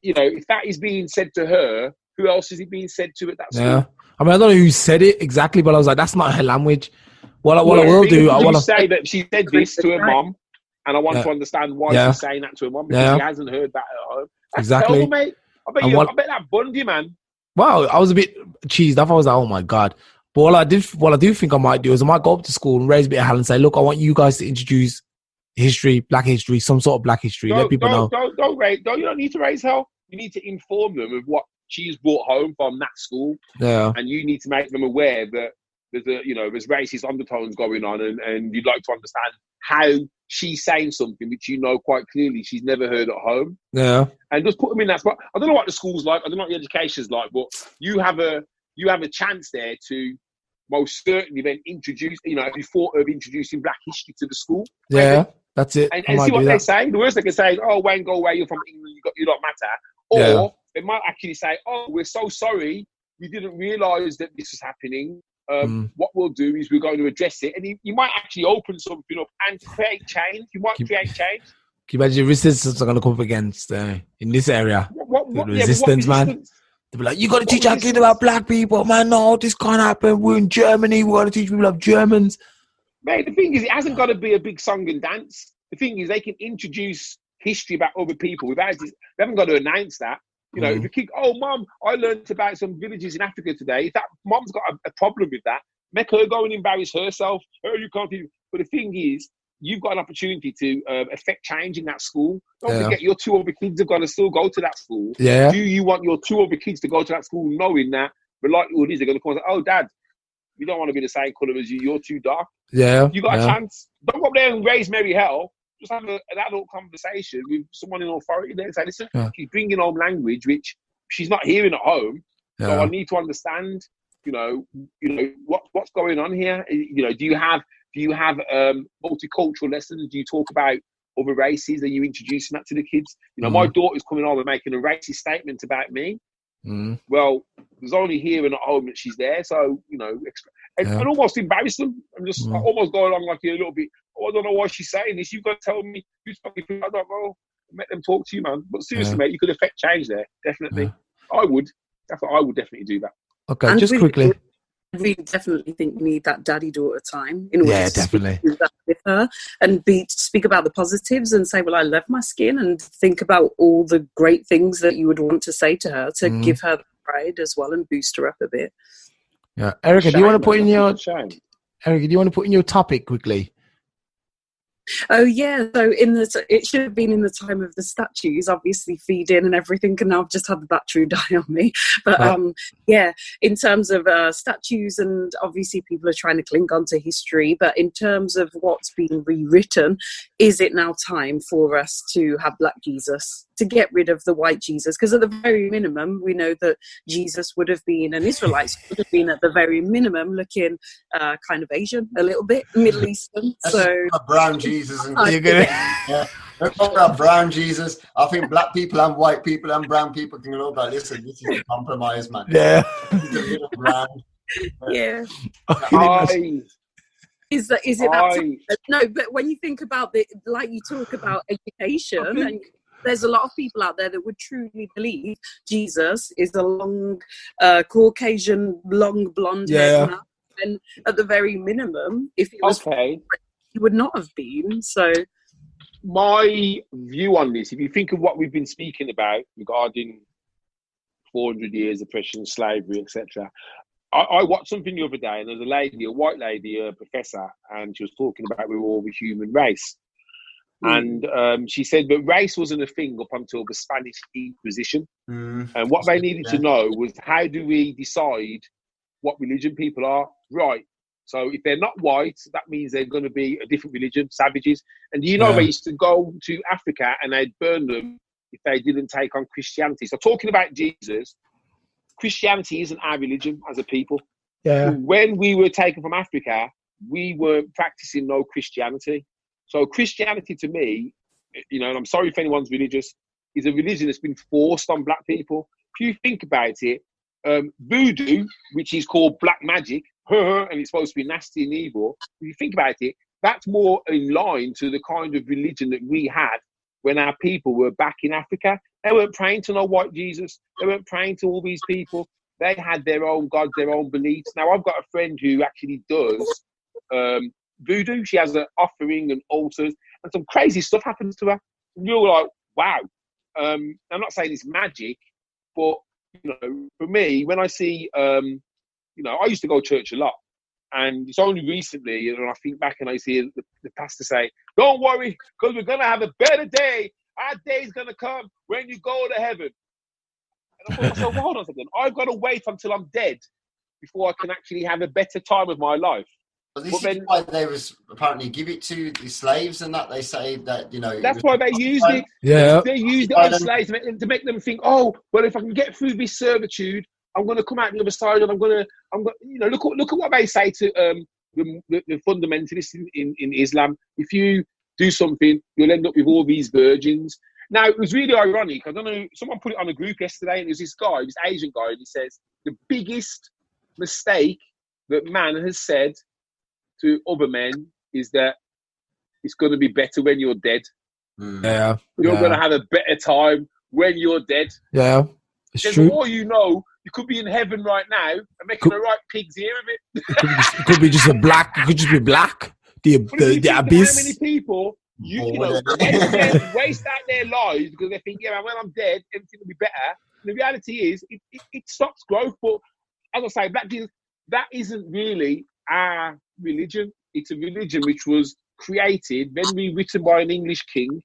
S4: if that is being said to her, who else is it being said to at that school? Yeah.
S1: I mean, I don't know who said it exactly, but I was like, that's not her language. What I will do, I want to
S4: say that she said this to her mom, and I want to understand why she's saying that to her mom, because she hasn't heard that at home. That's
S1: exactly.
S4: Terrible, mate. I bet that bunned you, man.
S1: Wow, I was a bit cheesed up. I was like, oh my God. But what I do think I might do is I might go up to school and raise a bit of hell and say, look, I want you guys to introduce history, black history, some sort of black history. Let people know.
S4: You don't need to raise hell. You need to inform them of what she's brought home from that school.
S1: Yeah.
S4: And you need to make them aware that there's racist undertones going on, and you'd like to understand how she's saying something which quite clearly she's never heard at home.
S1: Yeah.
S4: And just put them in that spot. I don't know what the school's like. I don't know what the education's like, but you have a chance there to most certainly then introduce, if you thought of introducing black history to the school.
S1: Yeah, maybe. That's it.
S4: And see what they say. The worst they can say is, oh, Wayne, go away, you're from England, you don't matter. Or they might actually say, oh, we're so sorry, we didn't realise that this was happening. What we'll do is we're going to address it, and you might actually open something up and create change. You might create change.
S1: Can you imagine resistance are going to come up against in this area? What resistance, man? They'll be like, you got to teach our kids about black people, man. No, this can't happen. We're in Germany. We got to teach people about Germans.
S4: Mate, the thing is, it hasn't got to be a big song and dance. The thing is, they can introduce history about other people without this. They haven't got to announce that. If a kid, oh, Mum, I learned about some villages in Africa today. If that Mum's got a problem with that, make her go and embarrass herself. Oh, you can't do. But the thing is, you've got an opportunity to affect change in that school. Don't forget, your 2 other kids are going to still go to that school.
S1: Yeah.
S4: Do you want your 2 other kids to go to that school knowing that the likelihood is they're going to come and say, oh, Dad, we don't want to be the same colour as you. You're too dark.
S1: Yeah.
S4: You got a chance. Don't go up there and raise Mary hell. Just have an adult conversation with someone in authority there and say, listen, she's bringing home language which she's not hearing at home. Yeah. So I need to understand, what's going on here. Do you have multicultural lessons? Do you talk about other races? Are you introducing that to the kids? My daughter's coming home and making a racist statement about me. Well, there's only here and at home that she's there. So, you know, and almost embarrass them. I'm just I almost go along like a little bit, I don't know why she's saying this. You've got to tell me who's fucking thing. I don't know. Let them talk to you, man. But seriously, mate, you could affect change there. Definitely. I would definitely do that.
S1: Okay, and just quickly.
S3: We definitely think we need that daddy-daughter time in order to
S1: definitely
S3: speak that with her and speak about the positives and say, well, I love my skin, and think about all the great things that you would want to say to her to give her pride as well and boost her up a bit.
S1: Yeah, Erica, do you want to put in your topic quickly?
S3: Oh yeah, so it should have been in the time of the statues, obviously feed in and everything, and now I've just had the battery die on me. But in terms of statues, and obviously people are trying to cling on to history, but in terms of what's being rewritten, is it now time for us to have Black Jesus, to get rid of the white Jesus? Because at the very minimum, we know that Jesus would have been, and Israelites would have been at the very minimum looking kind of Asian, a little bit Middle Eastern. So
S2: brown Jesus. You're gonna, we're talking about brown Jesus. I think black people and white people and brown people can all go, listen, this is a compromise, man.
S1: Yeah.
S2: It's a little brown.
S3: Yeah. Is it
S4: that
S3: time? No, but when you think about like you talk about education, and there's a lot of people out there that would truly believe Jesus is a long Caucasian, long blonde haired man. And at the very minimum, if it was he would not have been. So
S4: my view on this, if you think of what we've been speaking about regarding 400 years oppression, slavery, etc., I watched something the other day, and there's a lady, a white lady, a professor, and she was talking about we're all the human race. And she said that race wasn't a thing up until the Spanish Inquisition. And what they needed to know was, how do we decide what religion people are? Right. So if they're not white, that means they're going to be a different religion, savages. And you know, they used to go to Africa and they'd burn them if they didn't take on Christianity. So talking about Jesus, Christianity isn't our religion as a people. Yeah. When we were taken from Africa, we weren't practicing no Christianity. So Christianity to me, you know, and I'm sorry if anyone's religious, is a religion that's been forced on black people. If you think about it, voodoo, which is called black magic, and it's supposed to be nasty and evil, if you think about it, that's more in line to the kind of religion that we had when our people were back in Africa. They weren't praying to no white Jesus. They weren't praying to all these people. They had their own gods, their own beliefs. Now, I've got a friend who actually does voodoo. She has an offering and altars, and some crazy stuff happens to her. And you're like, wow. I'm not saying it's magic, but, you know, for me, when I see, you know, I used to go to church a lot. And it's only recently, you know, I think back and I see the pastor say, don't worry, because we're going to have a better day. Our day's going to come when you go to heaven. And I thought to myself, well, hold on a second. I've got to wait until I'm dead before I can actually have a better time of my life.
S2: But this is why they was apparently give it to the slaves, and that they say that, you know...
S4: That's why they used it. Yeah. They used it on slaves to make them think, oh, well, if I can get through this servitude, I'm going to come out the other side, and I'm going to, you know, look at what they say to the fundamentalists in Islam. If you do something, you'll end up with all these virgins. Now, it was really ironic. I don't know, someone put it on a group yesterday, and there's this guy, this Asian guy, and he says, the biggest mistake that man has said to other men is that it's going to be better when you're dead.
S1: Yeah.
S4: You're going to have a better time when you're dead.
S1: Yeah. It's true.
S4: The more you know, you could be in heaven right now and making the right pig's ear of it.
S1: It could be just a black. It could just be black. The abyss.
S4: How many people you know waste out their lives because they think, yeah, man, when I'm dead, everything will be better. And the reality is, it stops growth. But as I say, Black Jesus, that isn't really our religion. It's a religion which was created, then rewritten by an English king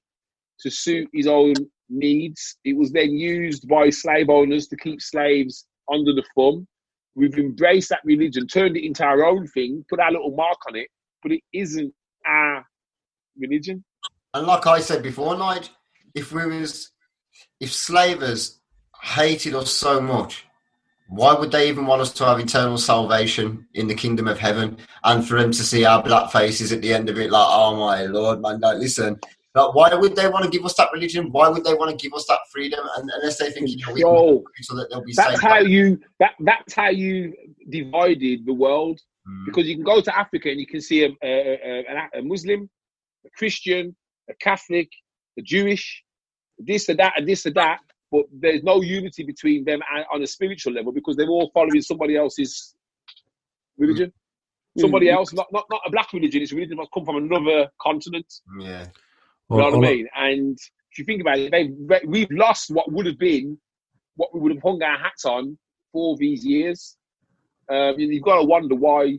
S4: to suit his own needs. It was then used by slave owners to keep slaves under the thumb. We've embraced that religion, turned it into our own thing, put our little mark on it, but it isn't our religion.
S2: And like I said before, Nigel, if slavers hated us so much, why would they even want us to have eternal salvation in the kingdom of heaven, and for them to see our black faces at the end of it, like, oh my Lord, man, like, listen, Like, why would they want to give us that religion? Why would they want to give us that freedom? And unless they think, we can so that they'll be
S4: that's
S2: safe.
S4: That's how you divided the world. Because you can go to Africa and you can see a Muslim, a Christian, a Catholic, a Jewish, this or that, and this or that. But there's no unity between them on a spiritual level because they're all following somebody else's religion. Somebody else, not a black religion. It's a religion that's come from another continent.
S2: Yeah.
S4: You know what I mean? And if you think about it, we've lost what would have been, what we would have hung our hats on for all these years. You've got to wonder why.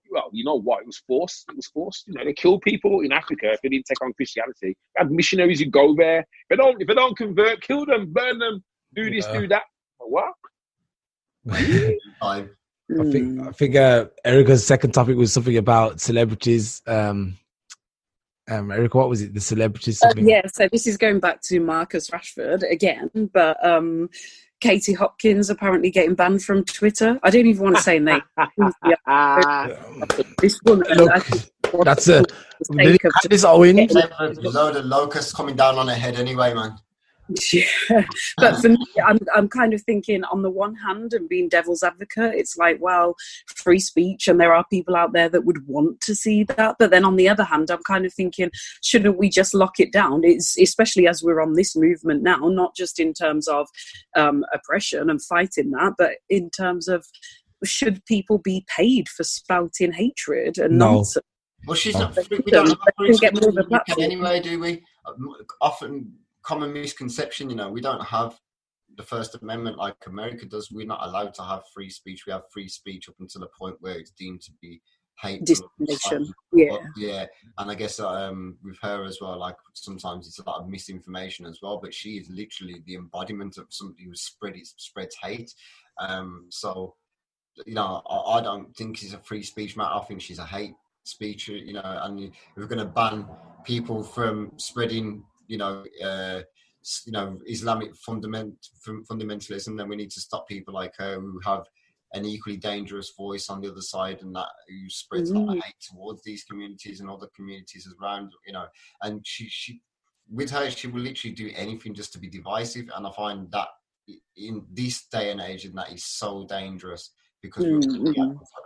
S4: Well, you know why it was forced. It was forced. They killed people in Africa if they didn't take on Christianity. They had missionaries who go there. If they don't convert, kill them, burn them, do this, do that. What?
S1: I think Erica's second topic was something about celebrities. Erica, what was it? The celebrities?
S3: So this is going back to Marcus Rashford again, but Katie Hopkins apparently getting banned from Twitter. I don't even want to say name. This woman,
S2: look, that's
S1: this Owens.
S2: A load of locusts coming down on her head anyway, man.
S3: Yeah, but for me, I'm kind of thinking on the one hand and being devil's advocate, it's like, well, free speech, and there are people out there that would want to see that. But then on the other hand, I'm kind of thinking, shouldn't we just lock it down? It's especially as we're on this movement now, not just in terms of oppression and fighting that, but in terms of should people be paid for spouting hatred and nonsense?
S2: Well, she's not. We don't have anyway, do we? Often. Common misconception, we don't have the First Amendment like America does. We're not allowed to have free speech. We have free speech up until the point where it's deemed to be hateful. Yeah. And I guess with her as well, like sometimes it's a lot of misinformation as well, but she is literally the embodiment of somebody who spreads hate. So, I don't think she's a free speech matter. I think she's a hate speech, and if we're going to ban people from spreading Islamic fundamentalism, then we need to stop people like her who have an equally dangerous voice on the other side, and that who spreads a lot of hate towards these communities and other communities around. And she with her, she will literally do anything just to be divisive, and I find that in this day and age, and that is so dangerous because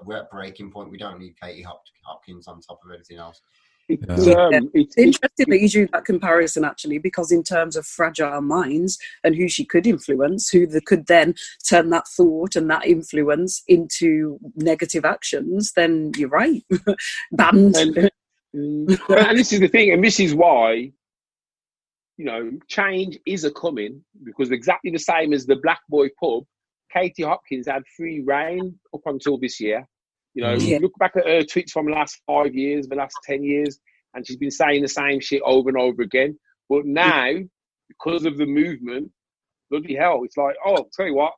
S2: we're at breaking point. We don't need Katie Hopkins on top of everything else.
S3: It's interesting that you drew that comparison, actually, because in terms of fragile minds and who she could influence, who could then turn that thought and that influence into negative actions, then you're right. Banned.
S4: And this is the thing, and this is why, change is a coming, because exactly the same as the Black Boy pub, Katie Hopkins had free reign up until this year. Look back at her tweets from the last 5 years, the last 10 years, and she's been saying the same shit over and over again. But now, because of the movement, bloody hell, it's like, oh, tell you what,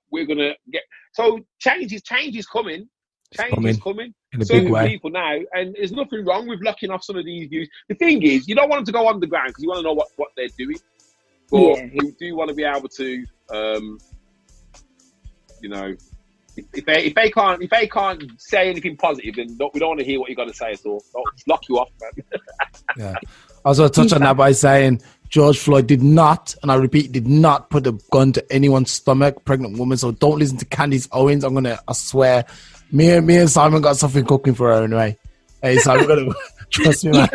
S4: we're going to get... So change is coming. Change is coming.
S1: In a big way.
S4: People now, and there's nothing wrong with locking off some of these views. The thing is, you don't want them to go underground because you want to know what they're doing. But you do want to be able to, If they can't say anything positive, then we don't want to hear what you got to say at all. Just lock you off, man.
S1: Yeah. I was going to touch on that by saying George Floyd did not, and I repeat, did not put a gun to anyone's stomach, pregnant woman. So don't listen to Candace Owens. I swear, me and Simon got something cooking for her anyway. Hey, so we're gonna trust me, man.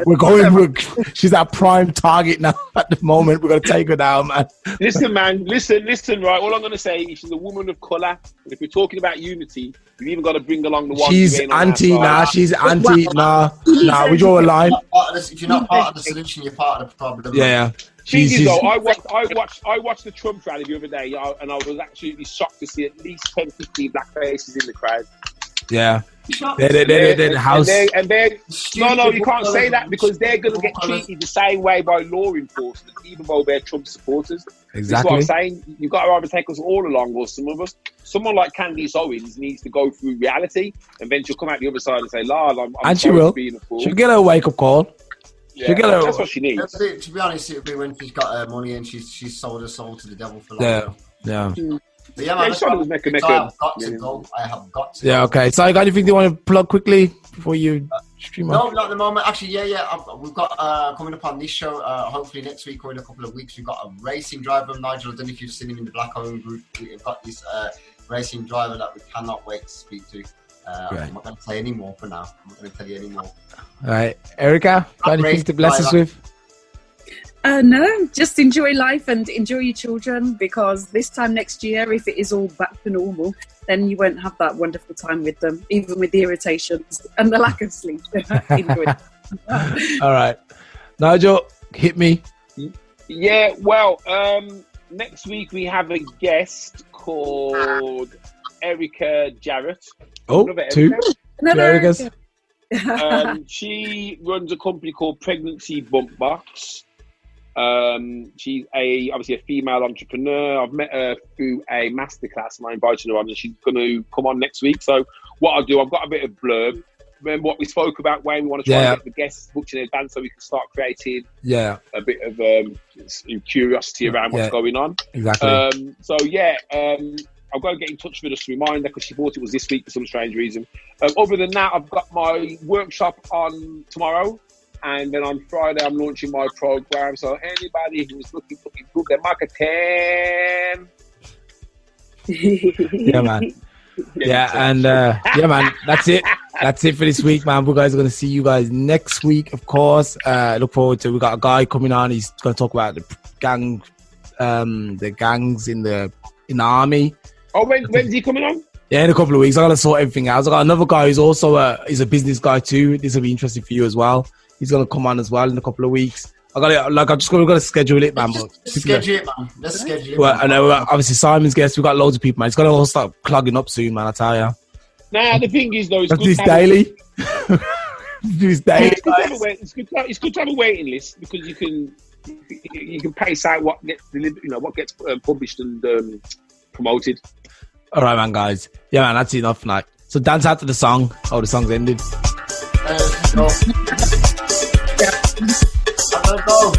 S1: We're going. She's our prime target now. At the moment, we're gonna take her down, man.
S4: Listen, man. Listen. Right. All I'm gonna say is she's a woman of color. And if we're talking about unity, we've even got to bring along the one.
S1: She's anti. Nah. She's anti. Nah. We draw a line.
S2: If you're not part of the solution, you're part of the problem.
S1: Yeah.
S4: I watched the Trump rally the other day, and I was absolutely shocked to see at least 10, 15 black faces in the crowd.
S1: Yeah. They're house.
S4: No, you can't say that because they're going to get treated the same way by law enforcement, even though they're Trump supporters.
S1: Exactly.
S4: That's what I'm saying. You've got to either take us all along or some of us. Someone like Candace Owens needs to go through reality, and then she'll come out the other side and say, "Lord, I'm sorry for being a fool."
S1: She'll get a wake-up call.
S4: Yeah, that's what she needs.
S2: To be honest, it'll be when she's got her money and she's sold her soul to the devil for life.
S1: Yeah.
S2: But yeah, man, I have got to go.
S1: Yeah, okay. So, you got anything you want to plug quickly before you stream?
S2: No, not at the moment. Actually, we've got coming up on this show. Hopefully next week or in a couple of weeks, we've got a racing driver, Nigel. I don't know if you've seen him in the Black Home group. We've got this racing driver that we cannot wait to speak to. I'm not going to say any more for now. I'm not going to tell you any more.
S1: All right, Erica, got anything to bless us with?
S3: No, just enjoy life and enjoy your children, because this time next year, if it is all back to normal, then you won't have that wonderful time with them, even with the irritations and the lack of sleep. Enjoy.
S1: All right, Nigel, hit me.
S4: Yeah, well, next week we have a guest called Erica Jarrett.
S1: Oh, two Ericas.
S4: She runs a company called Pregnancy Bump Box. She's obviously a female entrepreneur. I've met her through a masterclass and I invited her on, and she's going to come on next week. So what I'll do, I've got a bit of blurb. Remember what we spoke about, Wayne? We want to try and get the guests booked in advance so we can start creating a bit of curiosity around what's going on.
S1: Exactly.
S4: I've got to get in touch with her to remind her, because she thought it was this week for some strange reason. Other than that, I've got my workshop on tomorrow, and then on Friday I'm launching my program. So anybody who's looking to improve their marketing,
S1: yeah, man. Man, that's it. That's it for this week, man. We guys are going to see you guys next week, of course. Look forward to. We got a guy coming on. He's going to talk about the gangs in the army.
S4: Oh, when's he coming on?
S1: Yeah, in a couple of weeks. I got to sort everything out. I got another guy who's also is a business guy too. This will be interesting for you as well. He's going to come on as well in a couple of weeks. We've got to schedule it, man.
S2: Let's schedule it.
S1: Well, I know, obviously Simon's guest. We've got loads of people, man. It's going to all start clogging up soon, man. I tell you.
S4: Nah, the thing is though,
S1: it's daily.
S4: It's good to have a waiting list, because you can pace out what gets published and promoted.
S1: All right, man, guys. Yeah, man, that's enough tonight. So dance out to the song. Oh, the song's ended.
S2: Let's go.